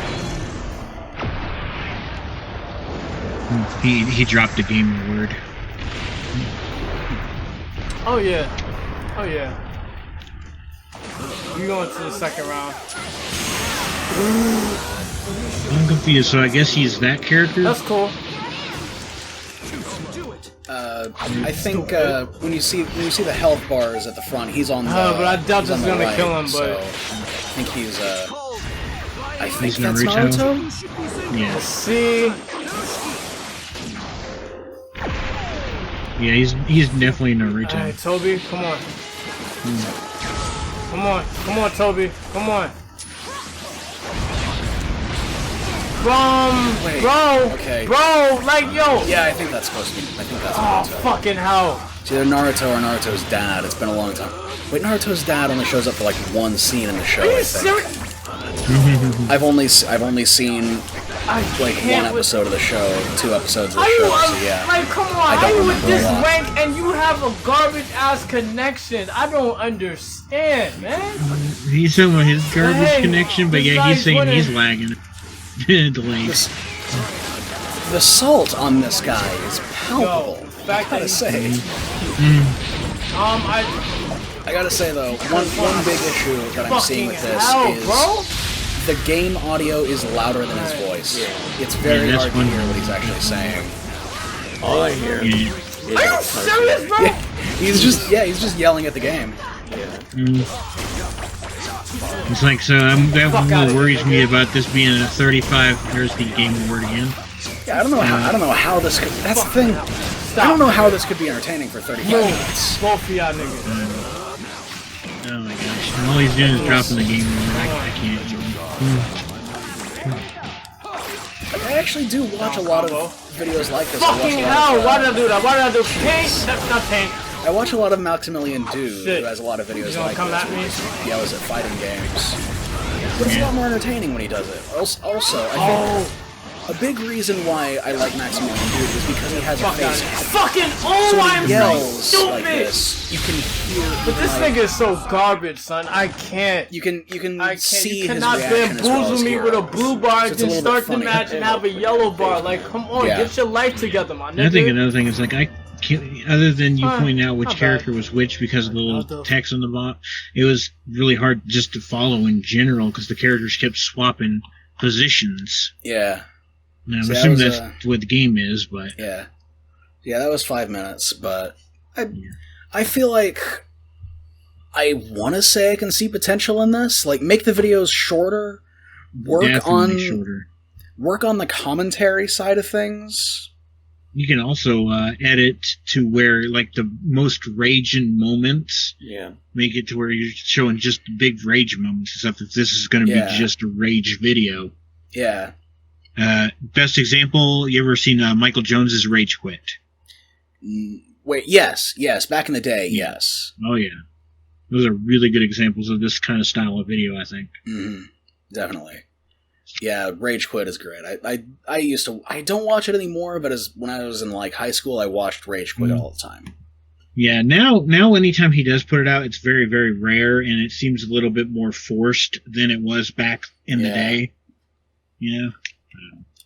He dropped a gamer word. Oh yeah. We going to the second round. I'm confused, so I guess he's that character? That's cool. I think when you see the health bars at the front, he's on the. But I doubt this is gonna right, kill him. But so I think he's I think He's that's Naruto? Naruto. Yeah. see, Yeah, he's definitely Naruto. alright, Toby, come on. Come on, Toby, come on. Bro, like, yo. Yeah, I think that's supposed to be. I think that's Oh, Naruto. fucking hell. It's either Naruto or Naruto's dad. It's been a long time. Wait, Naruto's dad only shows up for like one scene in the show. Are you I think. serious? I've only seen like one episode of the show, 2 episodes of the show. So yeah. Like, come on, I how don't you with remember this a lot. rank and you have a garbage ass connection? I don't understand, man. He's talking about his garbage Hey, connection, but this yeah, he's guy's saying winning. he's lagging. Delays. The salt on this guy is palpable. Yo, I gotta say. I gotta say though, one big issue that I'm seeing with this is the game audio is louder than his voice. It's very hard to hear what he's actually saying. All I hear Are you serious, bro? Yeah, he's just yelling at the game. It's like, so that what worries me about this being a 35. There's the game word again. Yeah, I don't know how this could. That's the thing. I don't know how this could be entertaining for 35 minutes. Both of y'all niggas. Oh my gosh. And all he's doing is dropping the game word. I can't. I actually do watch a lot of videos like this. Fucking hell, why did I do that? Why did I do paint? That's not paint. I watch a lot of Maximilian Dude, Shit. who has a lot of videos You gonna like come this. at me? He yells at fighting games. But it's a lot more entertaining when he does it. Also, I think a big reason why I like Maximilian Dude is because he has a face. Fucking So when I'm he yells stupid. like this, you can hear. But this like, nigga is so garbage, son. I can't. You can see You his cannot reaction as well bamboozle as me hear with a it. blue bar So and it's a then little bit start the funny. match and have a yellow bar. Like, come on, Yeah. get your life together, my And I think nigga. another thing is like I can't, other than you pointing out which not character bad. was which because of the little Not the- text on the bot, it was really hard just to follow in general because the characters kept swapping positions. Yeah, Now, I'm So that assuming was, that's what the game is, but yeah. That was 5 minutes, but I feel like I want to say I can see potential in this. Like, make the videos shorter, work definitely on shorter. work on the commentary side of things. You can also edit to where, like, the most raging moments, make it to where you're showing just big rage moments and stuff. If this is going to be just a rage video. Yeah. Best example, you ever seen Michael Jones's Rage Quit? Wait, yes. Back in the day, yes. Oh, yeah. Those are really good examples of this kind of style of video, I think. Mm-hmm. Definitely. Yeah, Rage Quit is great. I used to... I don't watch it anymore, but when I was in, like, high school, I watched Rage Quit all the time. Yeah, now anytime he does put it out, it's very, very rare, and it seems a little bit more forced than it was back in the day. You know?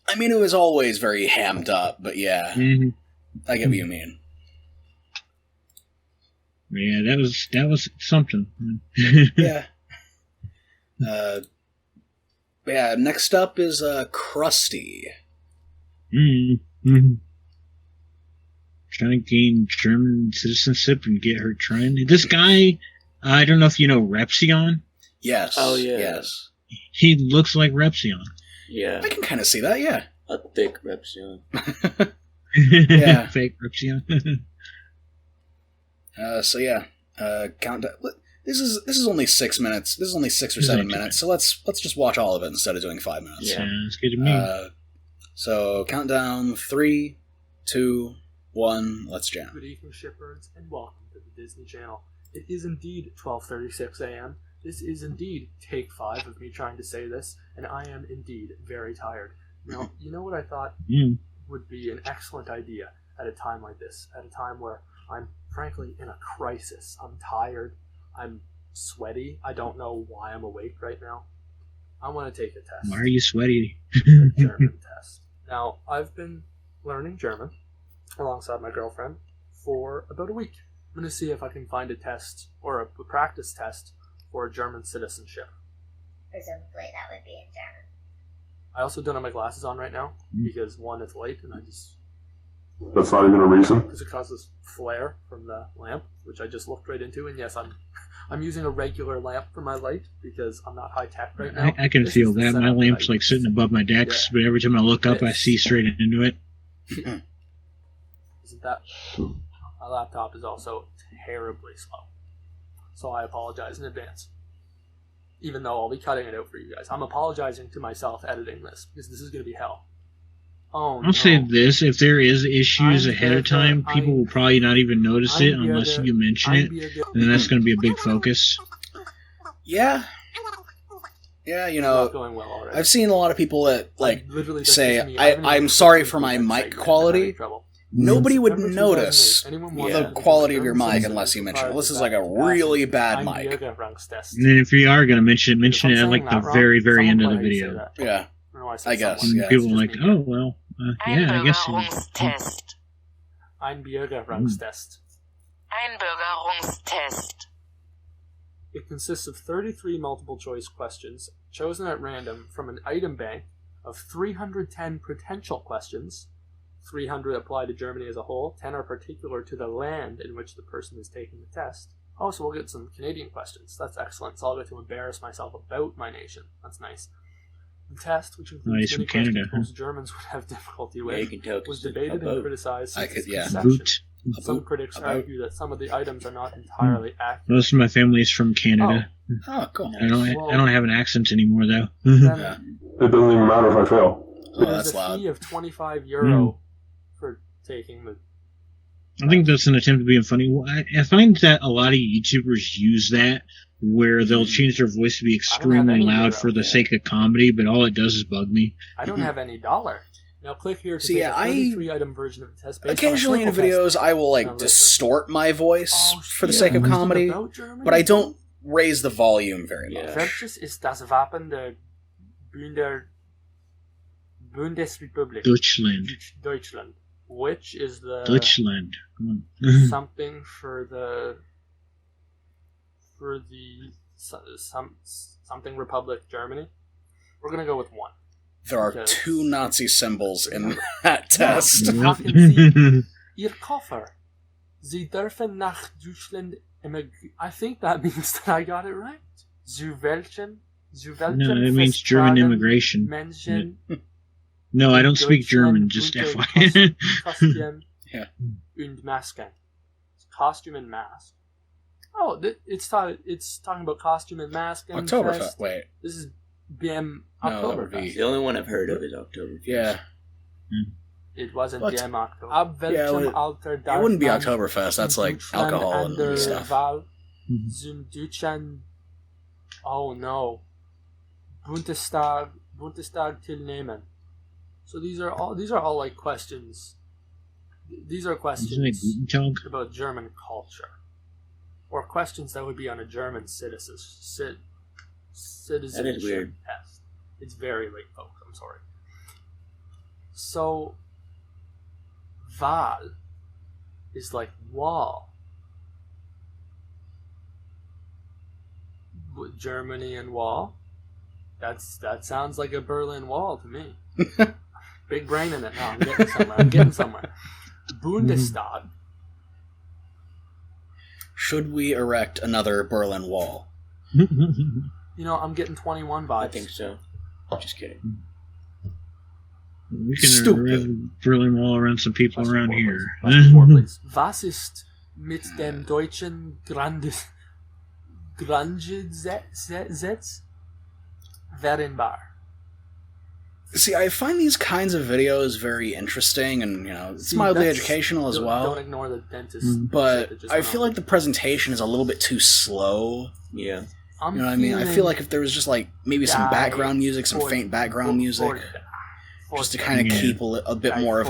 I mean, it was always very hammed up, but yeah. Mm-hmm. I get what you mean. Yeah, that was something. Yeah. Yeah, next up is Crusty. Mm-hmm. Trying to gain German citizenship and get her trying. This guy, I don't know if you know Repsion. Yes. Oh, yeah. Yes. He looks like Repsion. Yeah. I can kind of see that, yeah. A thick Repsion. Yeah. Fake Repsion. So yeah, countdown. This is only 6 minutes. This is only 6 or 7 minutes. So let's just watch all of it instead of doing 5 minutes. Yeah, that's good to me. So countdown 3, 2, 1. Let's jam. Good evening, shipbirds, and welcome to the Disney Channel. It is indeed 12:36 a.m. This is indeed take 5 of me trying to say this, and I am indeed very tired. Now, you know what I thought would be an excellent idea at a time like this, at a time where I'm frankly in a crisis. I'm tired. I'm sweaty. I don't know why I'm awake right now. I want to take a test. Why are you sweaty? A German test. Now, I've been learning German alongside my girlfriend for about a week. I'm going to see if I can find a test or a practice test for German citizenship. Presumably that would be in German. I also don't have my glasses on right now because one, it's late and I just... That's not even a reason? Because it causes flare from the lamp, which I just looked right into, and yes, I'm using a regular lamp for my light because I'm not high tech right now. I can feel that. My lamp's like sitting above my decks, but every time I look up, I see straight into it. Isn't that? My laptop is also terribly slow, so I apologize in advance. Even though I'll be cutting it out for you guys, I'm apologizing to myself editing this because this is going to be hell. Oh, I'll say this, if there is issues ahead of time, people will probably not even notice it unless you mention it, and then that's going to be a big focus. Yeah. Yeah, you know, I've seen a lot of people that, like, say, I'm sorry for my mic quality. Nobody would notice the quality of your mic unless you mention it. This is like a really bad mic. And then if you are going to mention it at, like, the very, very end of the video. Yeah. I guess. And people are like, oh, well, yeah, I guess. Einbürgerungstest. Einbürgerungstest. It consists of 33 multiple choice questions chosen at random from an item bank of 310 potential questions. 300 apply to Germany as a whole, 10 are particular to the land in which the person is taking the test. Oh, so we'll get some Canadian questions. That's excellent. So I'll get to embarrass myself about my nation. That's nice. The test, which includes many questions most Germans would have difficulty with, was debated and criticized since its conception. Some critics argue that some of the items are not entirely accurate. Most of my family is from Canada. Oh, cool. I don't have an accent anymore, though. It doesn't even matter if I fail. There's a fee of €25 for taking the... I think that's an attempt at being funny. I find that a lot of YouTubers use that, where they'll change their voice to be extremely loud for the sake of comedy, but all it does is bug me. I don't have any dollar. Now click here to take a 33-item version of the test. Occasionally in videos, I will like distort my voice for the sake of comedy, but I don't raise the volume very much. Welches ist das Wappen der Bundesrepublik? Deutschland. Which is the... Deutschland. something for the something Republic Germany. We're gonna go with 1. There are 2 Nazi symbols in that test. Ihr Koffer. Sie dürfen nach Deutschland emigrieren. I think that means that I got it right. Zu welchen No, it means German immigration. Menschen. No, I don't speak German, just FYI. Costume Yeah. und Masken. Costume and mask. Oh, it's talking about costume and mask. And Oktoberfest. fest. Wait. This is BM No, that would Oktoberfest. The only one I've heard of is Oktoberfest. Yeah. It wasn't What? BM Oktober. Ab welchem Alter It wouldn't be darf man Oktoberfest. That's in like Deutschland alcohol an and der stuff. Wahl zum Deutschen, oh no, Bundestag teilnehmen. So these are all like questions. These are questions about German culture, or questions that would be on a German citizenship weird. test. It's very late, folks. I'm sorry. So, Wahl is like wall. Germany and wall. That sounds like a Berlin Wall to me. Big brain in it. No, I'm getting somewhere. Bundestag. Should we erect another Berlin Wall? I'm getting 21 vibes. I think so. Just kidding. We can Stupid. Berlin Wall around some people around here. Question 4, please. Was ist mit dem deutschen Grundgesetz vereinbar? See, I find these kinds of videos very interesting, and it's mildly educational as well. Don't ignore the dentist. But I feel like the presentation is a a little bit too slow. Yeah. You know what I mean? I feel like if there was just like maybe some background music, some faint background music, just to kind of keep a bit more of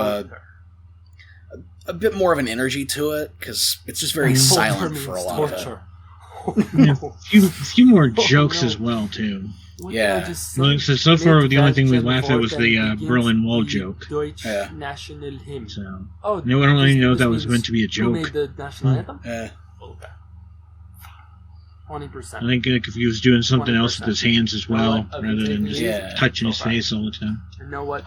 a bit more of an energy to it, because it's just very silent for a lot of it. A few more jokes as well too. Yeah. Well, so far the only thing we laughed at was the Berlin Wall joke. Yeah. National hymn. So oh, no, I don't really know if that was meant to be a Who joke. made the national anthem? Yeah. Okay. 20%. I think if he was doing something else with his hands as well, rather than just Yeah. touching his face all the time. You know what?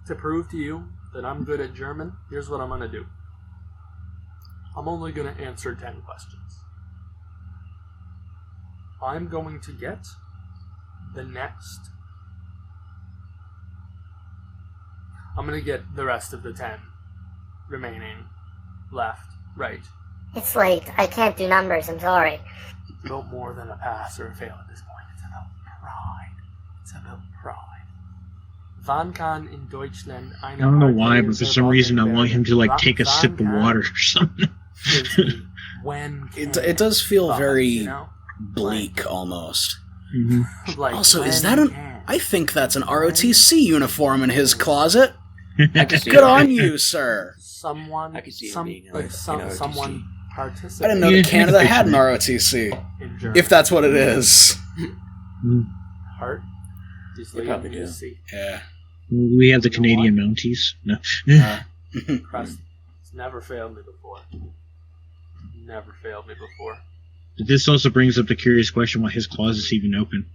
To prove to you that I'm good at German, here's what I'm going to do. I'm only going to answer 10 questions. I'm going to get the next... I'm going to get the rest of the 10 remaining left, right. It's late. I can't do numbers. I'm sorry. It's about more than a pass or a fail at this point. It's about pride. It's about pride. Wann kann in Deutschland eine I don't know why, but for some reason I want him to like take a Wann sip of kann water or something. gives me when It does feel can, very you know? bleak almost. Like, Also, is when that an... can. I think that's an ROTC uniform in his closet. I can see Good it. on you, sir. Someone, I can see it some, being like an some, ROTC. someone I participated didn't know that Canada had an ROTC. in German. If that's what it is. Heart, this They lady probably you do. see. Yeah. We have the Canadian Mounties. No. Crusty. It's never failed me before. Never failed me before. But this also brings up the curious question why his closet's even open.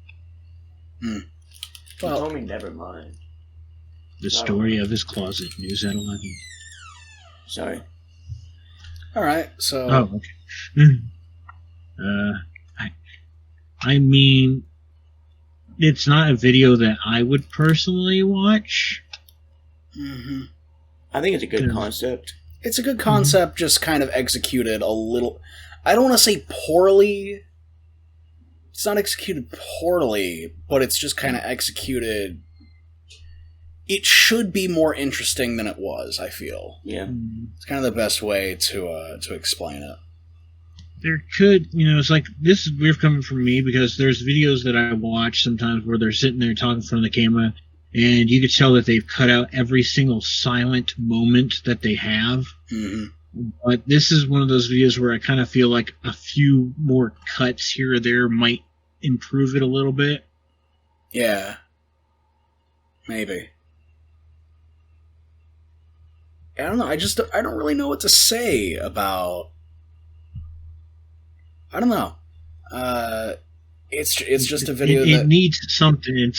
You Well, told me never mind. The story of his closet, news at 11. Sorry. alright, so... Oh, okay. I mean, it's not a video that I would personally watch. Mhm. I think it's a good Yeah. concept. It's a good concept, just kind of executed a little... I don't want to say poorly. It's not executed poorly, but it's just kind of executed... It should be more interesting than it was, I feel. Yeah. It's kind of the best way to explain it. There could, it's like, this is weird coming from me because there's videos that I watch sometimes where they're sitting there talking in front of the camera and you could tell that they've cut out every single silent moment that they have. Mm-hmm. But this is one of those videos where I kind of feel like a few more cuts here or there might improve it a little bit. Yeah. Maybe. I don't know, I don't really know what to say about... I don't know. It's just a video It that... needs something.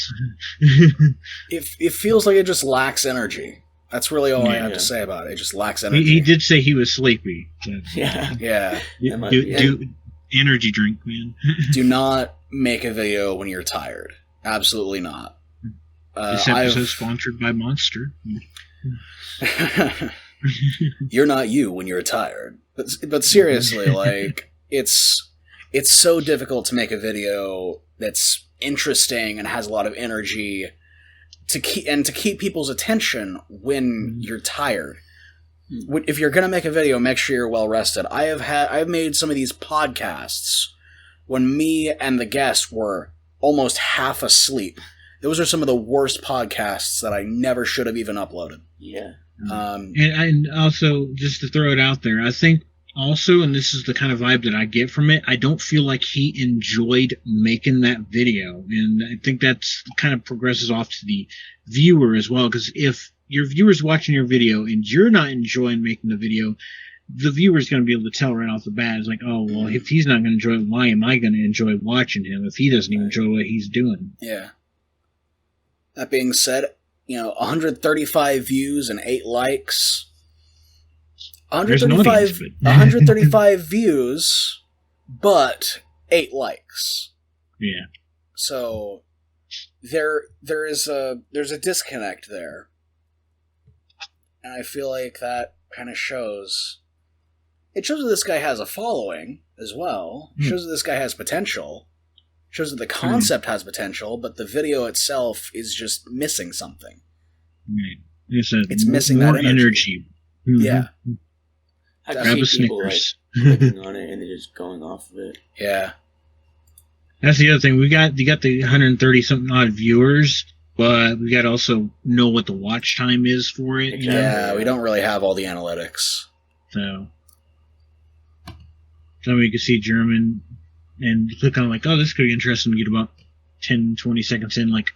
It feels like it just lacks energy. That's really all I have Yeah. to say about it. It just lacks energy. He did say he was sleepy. So. Yeah. Yeah. That might be it. Do energy drink, man. Do not make a video when you're tired. Absolutely not. This episode is sponsored by Monster. You're not you when you're tired. But seriously, like, it's so difficult to make a video that's interesting and has a lot of energy to keep people's attention when you're tired. If you're gonna make a video, make sure you're well rested. I've made some of these podcasts when me and the guest were almost half asleep. Those are some of the worst podcasts that I never should have even uploaded. Yeah. And also, just to throw it out there, I think also, and this is the kind of vibe that I get from it, I don't feel like he enjoyed making that video. And I think that's kind of progresses off to the viewer as well, because if your viewer's watching your video and you're not enjoying making the video, the viewer's going to be able to tell right off the bat. It's like, oh, well, if he's not going to enjoy it, why am I going to enjoy watching him if he doesn't even enjoy what he's doing? Yeah. That being said, 135 views and 8 likes. 135 views, but 8 likes. Yeah. So there's a disconnect there. And I feel like that kind of shows. It shows that this guy has a following as well. It shows that this guy has potential. It shows that the concept has potential, but the video itself is just missing something. Right. It's missing that energy. Mm-hmm. Yeah. I've seen people clicking on it and they're just going off of it. Yeah. That's the other thing. You got the 130 something odd viewers, but we got to also know what the watch time is for it. Exactly. Yeah, we don't really have all the analytics. So somebody could see German and click on like, oh, this could be interesting to get about 10, 20 seconds in, like,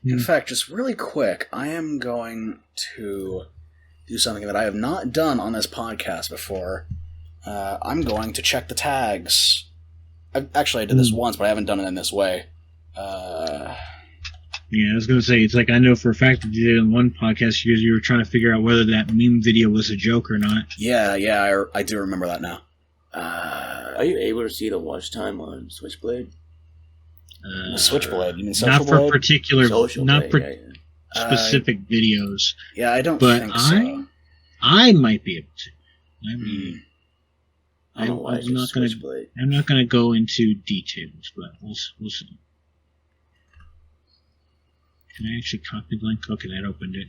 In fact, just really quick, I am going to do something that I have not done on this podcast before. I'm going to check the tags. I did this once, but I haven't done it in this way. Yeah, I was going to say, it's like I know for a fact that you did in one podcast because you were trying to figure out whether that meme video was a joke or not. Yeah, I do remember that now. Are you able to see the watch time on Switchblade? Switchblade? You mean Social Not Blade? for particular, specific videos. Yeah, I don't think so. I might be able to. I'm not going to go into details, but we'll see. Can I actually copy the link? Okay, that opened it.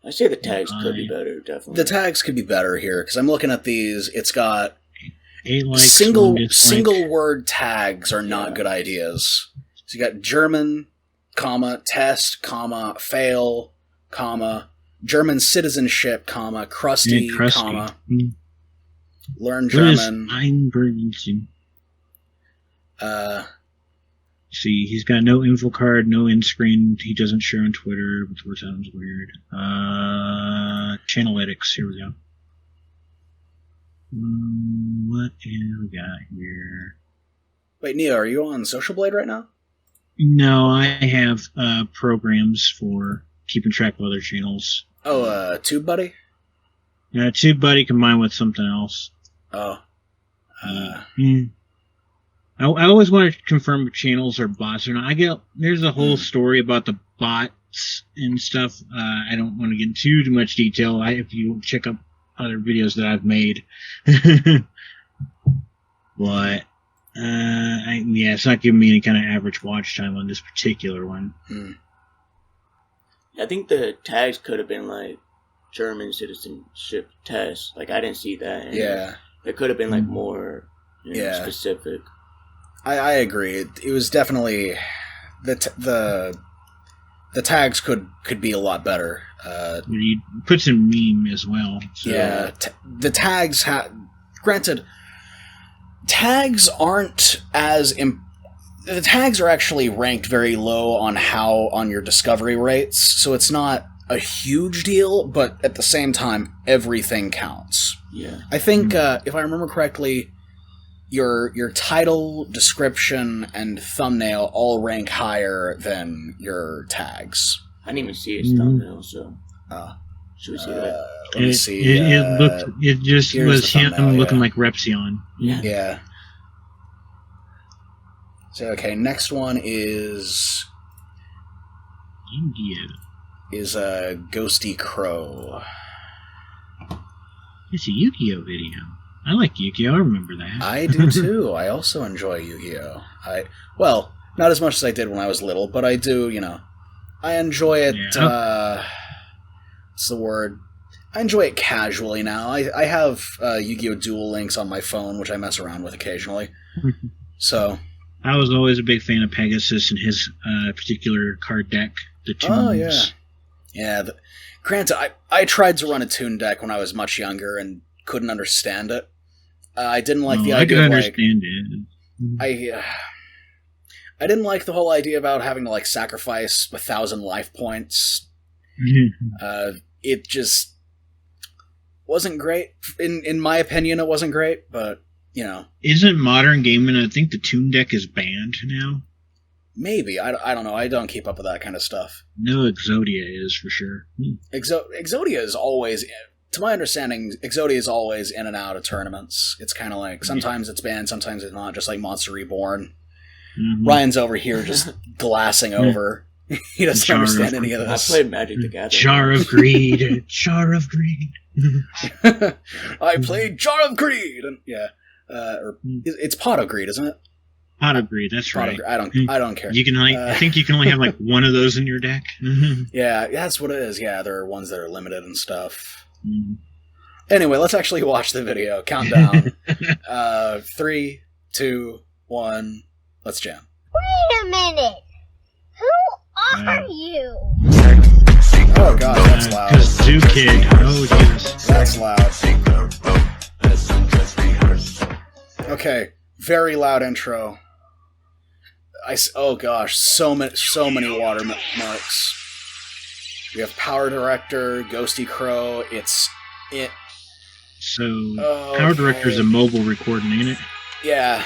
I say the tags could be better, definitely. The tags could be better here, because I'm looking at these. It's got 8 likes, single word tags are not good ideas. So you got German, comma, test, comma, fail, comma, German citizenship, comma, Crusty, comma, learn German. See, he's got no info card, no end screen. He doesn't share on Twitter, which sounds weird. Channeletics, here we go. What have we got here? Wait, Neo, are you on Social Blade right now? No, I have programs for keeping track of other channels. Oh, TubeBuddy? Yeah, TubeBuddy combined with something else. Oh. I always want to confirm if channels are bots or not. There's a whole story about the bots and stuff. I don't want to get into too much detail. If you check up other videos that I've made, but it's not giving me any kind of average watch time on this particular one. I think the tags could have been like German citizenship test. Like I didn't see that. And it could have been like more specific. I agree. It was definitely the tags could be a lot better. You put some meme as well. So. Yeah, the tags granted, tags aren't as the tags are actually ranked very low on your discovery rates, so it's not a huge deal. But at the same time, everything counts. Yeah, I think if I remember correctly, your title, description, and thumbnail all rank higher than your tags. I didn't even see his thumbnail, so should we see that? Let me see. It just was him looking like Repsion. Yeah. So okay, next one is Yu-Gi-Oh! Is GhostieCRO. It's a Yu-Gi-Oh! Video. I like Yu-Gi-Oh! I remember that. I do too. I also enjoy Yu-Gi-Oh! Well, not as much as I did when I was little, but I do, I enjoy it, what's the word? I enjoy it casually now. I have Yu-Gi-Oh! Duel Links on my phone, which I mess around with occasionally. So... I was always a big fan of Pegasus and his particular card deck, the Toons. Oh, yeah. Yeah, granted, I tried to run a Toon deck when I was much younger and couldn't understand it. I didn't like the idea I could of, understand it. I didn't like the whole idea about having to, sacrifice 1,000 life points. It just wasn't great. In my opinion, it wasn't great, but... Isn't modern gaming, I think the Toon deck is banned now? Maybe. I don't know. I don't keep up with that kind of stuff. No, Exodia is for sure. Exodia is always, to my understanding, Exodia is always in and out of tournaments. It's kind of like, sometimes it's banned, sometimes it's not, just like Monster Reborn. Mm-hmm. Ryan's over here just glassing over. He doesn't understand any of this. I played Magic the Gathering. Jar of Greed. Jar of Greed. I played Jar of Greed! And, yeah. It's Pot of Greed, isn't it? Pot of Greed, that's right. I don't care. You can I think you can only have one of those in your deck. Yeah, that's what it is. Yeah, there are ones that are limited and stuff. Anyway, let's actually watch the video. Countdown. 3, 2, 1. Let's jam. Wait a minute. Who are you? Oh god, that's loud. Zoo Kid. Oh Jesus, that's loud. Okay, very loud intro. Oh gosh, so many watermarks. We have Power Director, GhostieCRO. Power Director is a mobile recording, ain't it? Yeah,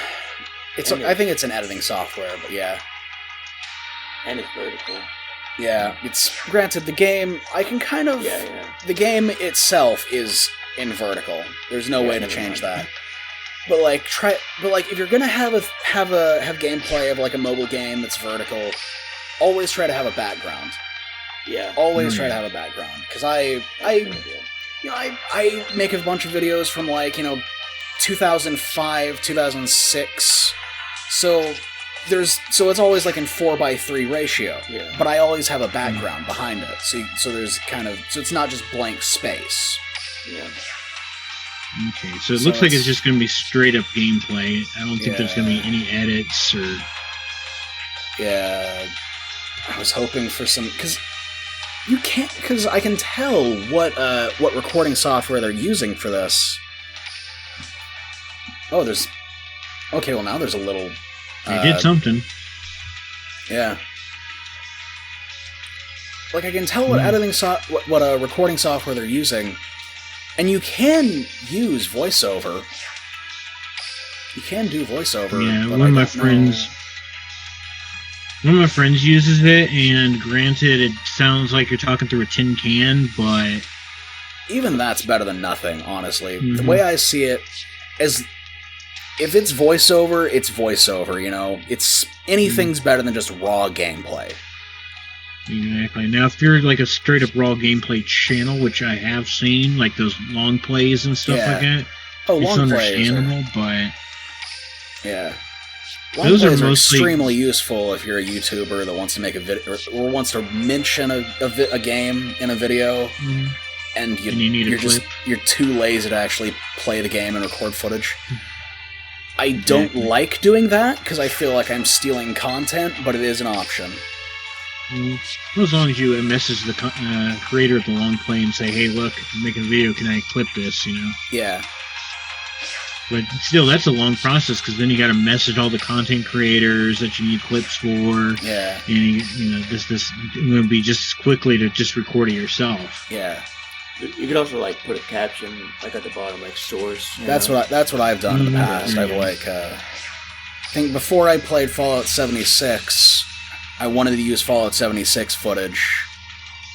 I think it's an editing software, but yeah. And it's vertical. Yeah, it's granted the game. I can kind of. Yeah. The game itself is in vertical. There's no way to change that. But if you're gonna have gameplay of a mobile game that's vertical, always try to have a background. Yeah. Always try to have a background, because I make a bunch of videos from 2005, 2006, so it's always in 4:3 ratio. Yeah. But I always have a background behind it, so it's not just blank space. Yeah. Okay, so it looks like it's just going to be straight up gameplay. I don't think there's going to be any edits or... Yeah, I was hoping for some... Because I can tell what recording software they're using for this. Oh, there's... Okay, well now there's a little... They did something. Yeah. I can tell what what recording software they're using... And you can use voiceover. You can do voiceover. Yeah, one of my friends uses it, and granted, it sounds like you're talking through a tin can, but even that's better than nothing, honestly. Mm-hmm. The way I see it is, if it's voiceover, it's voiceover. It's anything's better than just raw gameplay. Exactly. Now, if you're a straight up raw gameplay channel, which I have seen, those long plays and stuff like that, it's understandable, but yeah, long plays are extremely useful if you're a YouTuber that wants to make a video or wants to mention a game in a video, and you're too lazy to actually play the game and record footage. I don't like doing that because I feel like I'm stealing content, but it is an option. Well, as long as you message the creator of the long play and say, hey, look, I'm making a video, can I clip this, Yeah. But still, that's a long process, because then you got to message all the content creators that you need clips for. Yeah. And, this would be just quickly to just record it yourself. Yeah. You could also, put a caption, at the bottom, source. That's what I've done in the past. I've, I think before I played Fallout 76... I wanted to use Fallout 76 footage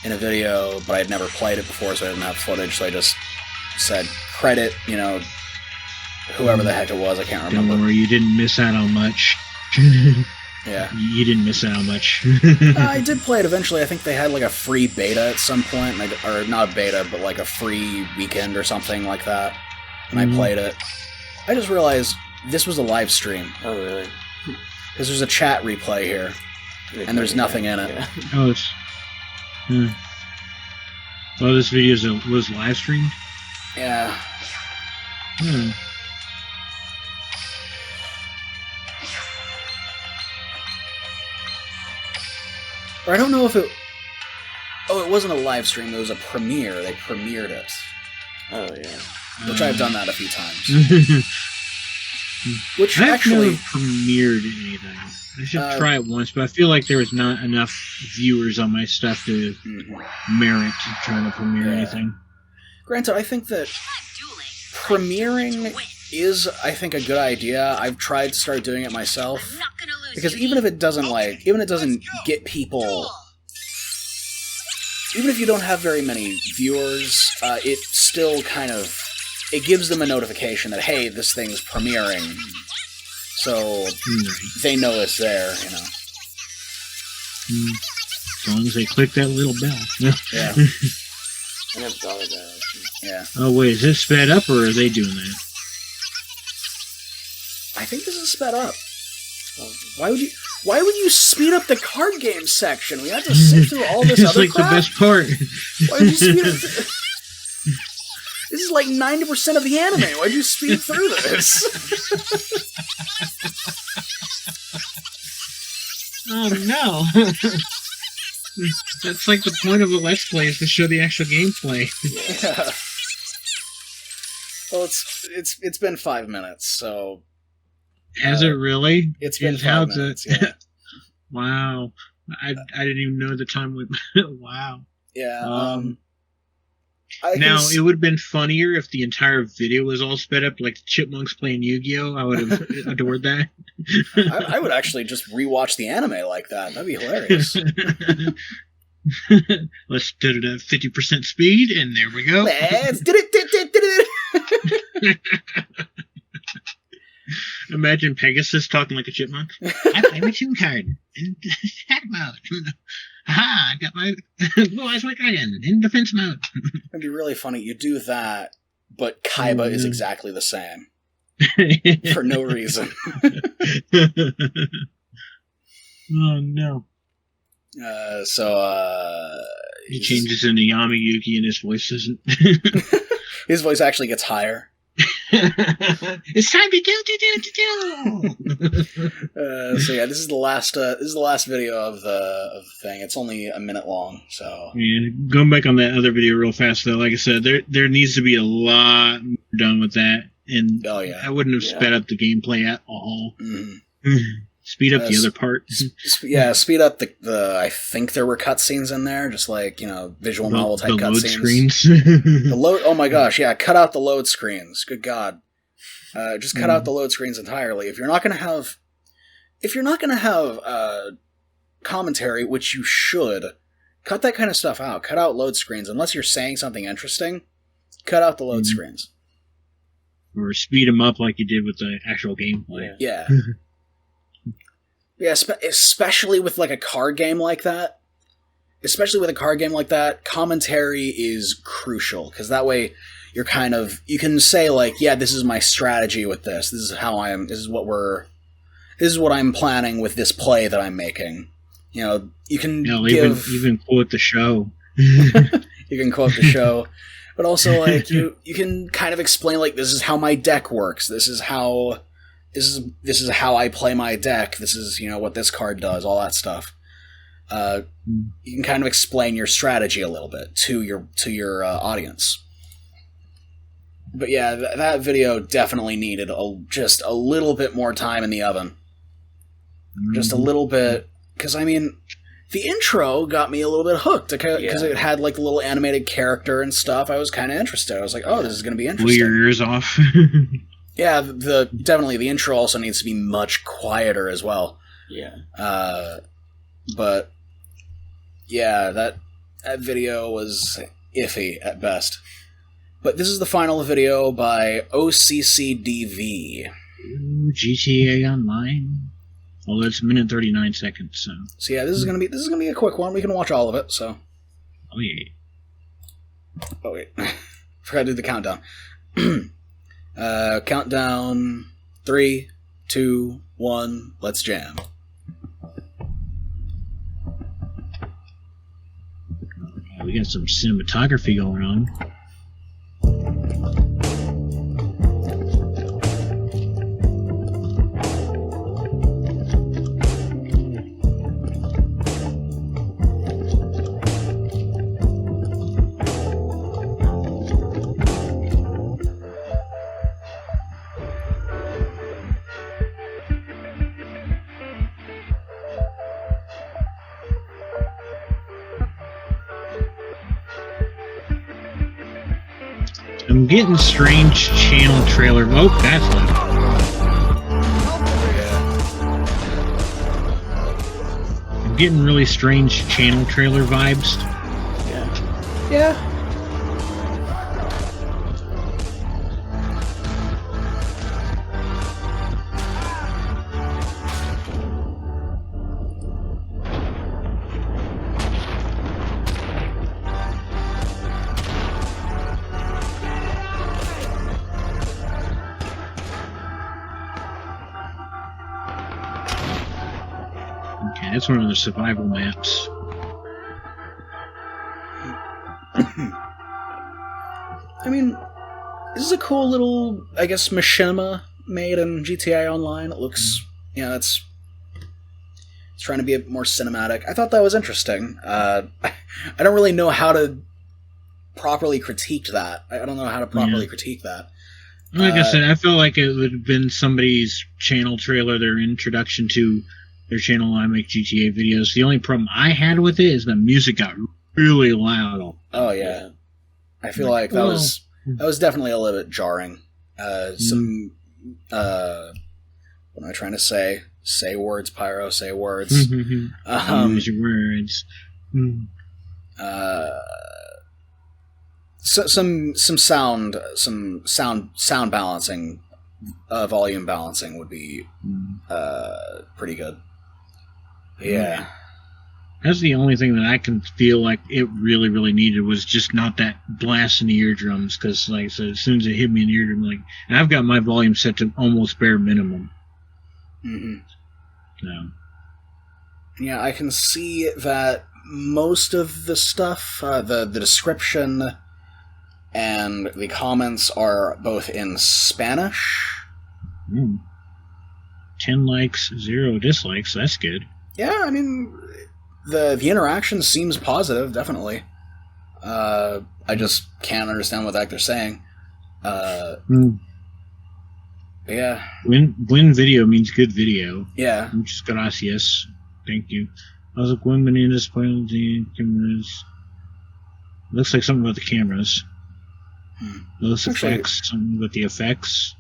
in a video, but I had never played it before, so I didn't have footage, so I just said, credit, whoever the heck it was, I can't remember. Don't worry, you didn't miss out on much. Yeah. You didn't miss out much. I did play it eventually. I think they had like a free beta at some point, or not a beta, but like a free weekend or something like that. And I played it. I just realized this was a live stream. Oh, really? Because there's a chat replay here, and there's nothing in it. Yeah. Oh, it's... Oh, this video was live streamed? Yeah. Or I don't know if it... Oh, it wasn't a live stream, it was a premiere. They premiered it. Oh, yeah. Which I've done that a few times. Which I've actually... never premiered anything. I should try it once, but I feel like there was not enough viewers on my stuff to merit trying to premiere anything. Granted, I think that premiering is, I think, a good idea. I've tried to start doing it myself. Because even if it doesn't, get people... Even if you don't have very many viewers, it still kind of... It gives them a notification that, hey, this thing's premiering. So, they know it's there, you know. As long as they click that little bell. Yeah. I never thought of that. Yeah. Oh, wait, is this sped up, or are they doing that? I think this is sped up. Why would you speed up the card game section? We have to sit through all this other crap? It's like the best part. Why would you speed up This is like 90% of the anime. Why'd you speed through this? Oh, no. That's like the point of a Let's Play, is to show the actual gameplay. Yeah. Well, it's been 5 minutes, so... Has it really? It's been 5 minutes, yeah. Wow. I didn't even know the time went... Wow. Yeah, Now, it would have been funnier if the entire video was all sped up like chipmunks playing Yu-Gi-Oh! I would have adored that. I would actually just rewatch the anime like that. That'd be hilarious. Let's do it at 50% speed, and there we go. Let's do it. Imagine Pegasus talking like a chipmunk. I play my tune card in attack mode. Aha, I got my blue eyes like dragon in defense mode. It'd be really funny. You do that, but Kaiba is exactly the same. For no reason. Oh, no. He changes into Yami-Yuki and his voice doesn't. His voice actually gets higher. It's time to do. So yeah, this is the last video of the thing. It's only a minute long, so yeah. Going back on that other video real fast though, like I said, there needs to be a lot more done with that, and I wouldn't have sped up the gameplay at all. Speed up the other part. Speed up the. I think there were cutscenes in there, just like visual novel type cutscenes. The load. Oh my gosh, yeah! Cut out the load screens. Good God, just cut out the load screens entirely. If you're not gonna have commentary, which you should, cut that kind of stuff out. Cut out load screens unless you're saying something interesting. Cut out the load screens. Or speed them up like you did with the actual gameplay. Yeah. Yeah, especially with like a card game like that. Commentary is crucial, because that way you can say like, yeah, this is my strategy with this. This is what I'm planning with this play that I'm making. You can even quote the show. You can quote the show, but also like you can kind of explain like, this is how my deck works. This is how I play my deck. This is, what this card does, all that stuff. You can kind of explain your strategy a little bit to your audience. But yeah, that video definitely needed just a little bit more time in the oven. Just a little bit, because the intro got me a little bit hooked, because it had like a little animated character and stuff. I was kind of interested. I was like, oh, this is going to be interesting. Blew your ears off. Yeah, definitely the intro also needs to be much quieter as well. Yeah. But yeah, that video was iffy at best. But this is the final video by OCCDV. Ooh, GTA Online. Well, it's a minute and 39 seconds. So yeah, this is gonna be a quick one. We can watch all of it. So. Oh yeah. Oh wait, forgot to do the countdown. Countdown. 3, 2, 1. Let's jam. We got some cinematography going on. I'm getting strange channel trailer. Oh, that's loud. I'm getting really strange channel trailer vibes. Yeah. Okay, that's one of the survival maps. I mean, this is a cool little, I guess, machinima made in GTA Online. It looks, it's trying to be a bit more cinematic. I thought that was interesting. I don't really know how to properly critique that. I don't know how to properly critique that. Like I said, I feel like it would have been somebody's channel trailer, their introduction to their channel. I make GTA videos. The only problem I had with it is the music got really loud. Oh yeah, I feel like that was definitely a little bit jarring. Some what am I trying to say? Say words, Pyro. Say words. Use your words. Some sound balancing, volume balancing would be pretty good. Yeah. That's the only thing that I can feel like it really, really needed was just not that blast in the eardrums. Because, like I said, as soon as it hit me in the eardrum, and I've got my volume set to almost bare minimum. So. Yeah, I can see that most of the stuff, the description and the comments are both in Spanish. 10 likes, 0 dislikes. That's good. Yeah, I mean, the interaction seems positive, definitely. I just can't understand what the heck they're saying. Yeah. Buen video means good video. Yeah. Muchas gracias. Thank you. I was like, bienvenidos por the cameras. Looks like something about the cameras. Those effects, something with the effects.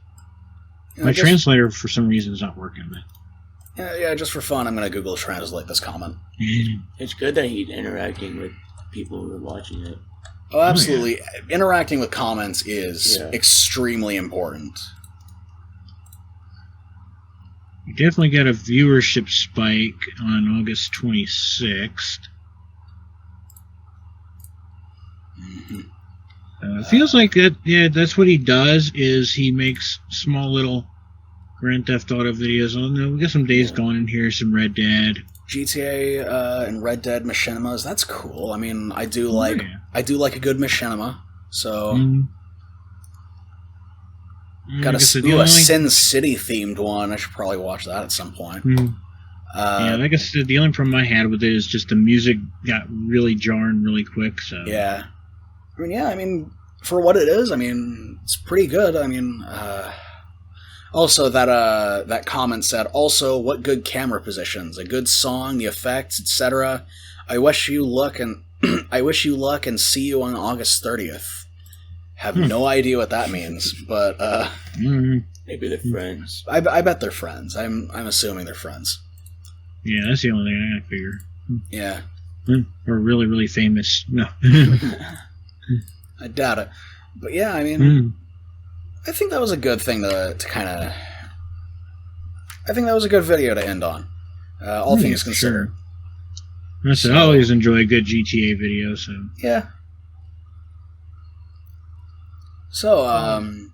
My translator, for some reason, is not working. Yeah, just for fun, I'm going to Google Translate this comment. It's good that he's interacting with people who are watching it. Oh, absolutely. Interacting with comments is extremely important. We definitely got a viewership spike on August 26th. Feels like that. Yeah, that's what he does. Is he makes small little Grand Theft Auto videos. We got some Days Gone in here, some Red Dead, GTA, and Red Dead machinimas. That's cool. I mean, I do like a good machinima. So, got a Sin City themed one. I should probably watch that at some point. Yeah, like I said, the only problem I had with it is just the music got really jarring really quick. So yeah. I mean, for what it is, I mean, it's pretty good. I mean, also that comment said, also, what good camera positions, a good song, the effects, etc. I wish you luck and see you on August 30th. Have no idea what that means, but maybe they're friends. I bet they're friends. I'm assuming they're friends. Yeah, that's the only thing I figure. Yeah. Or really, really famous. No. I doubt it. But yeah, I mean, I think that was a good thing to kind of... I think that was a good video to end on. all things considered. Sure. I always enjoy a good GTA video, so... Yeah. So,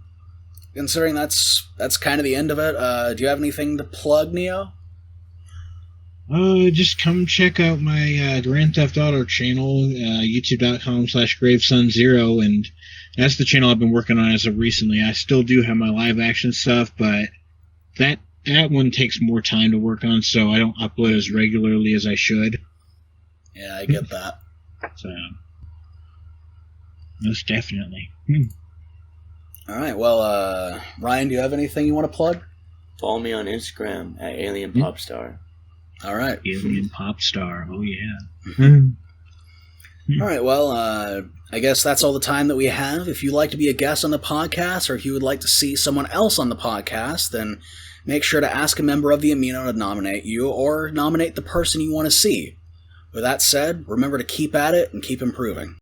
considering that's kind of the end of it, do you have anything to plug, Neo? Just come check out my Grand Theft Auto channel, youtube.com/GraveSun0, and that's the channel I've been working on as of recently. I still do have my live action stuff, but that one takes more time to work on, so I don't upload as regularly as I should. Yeah, I get that. So, most definitely. All right, well, Ryan, do you have anything you want to plug? Follow me on Instagram at Alien Popstar. All right. Alien Popstar, oh yeah. All right, well, I guess that's all the time that we have. If you'd like to be a guest on the podcast, or if you would like to see someone else on the podcast, then make sure to ask a member of the Amino to nominate you, or nominate the person you want to see. With that said, remember to keep at it and keep improving.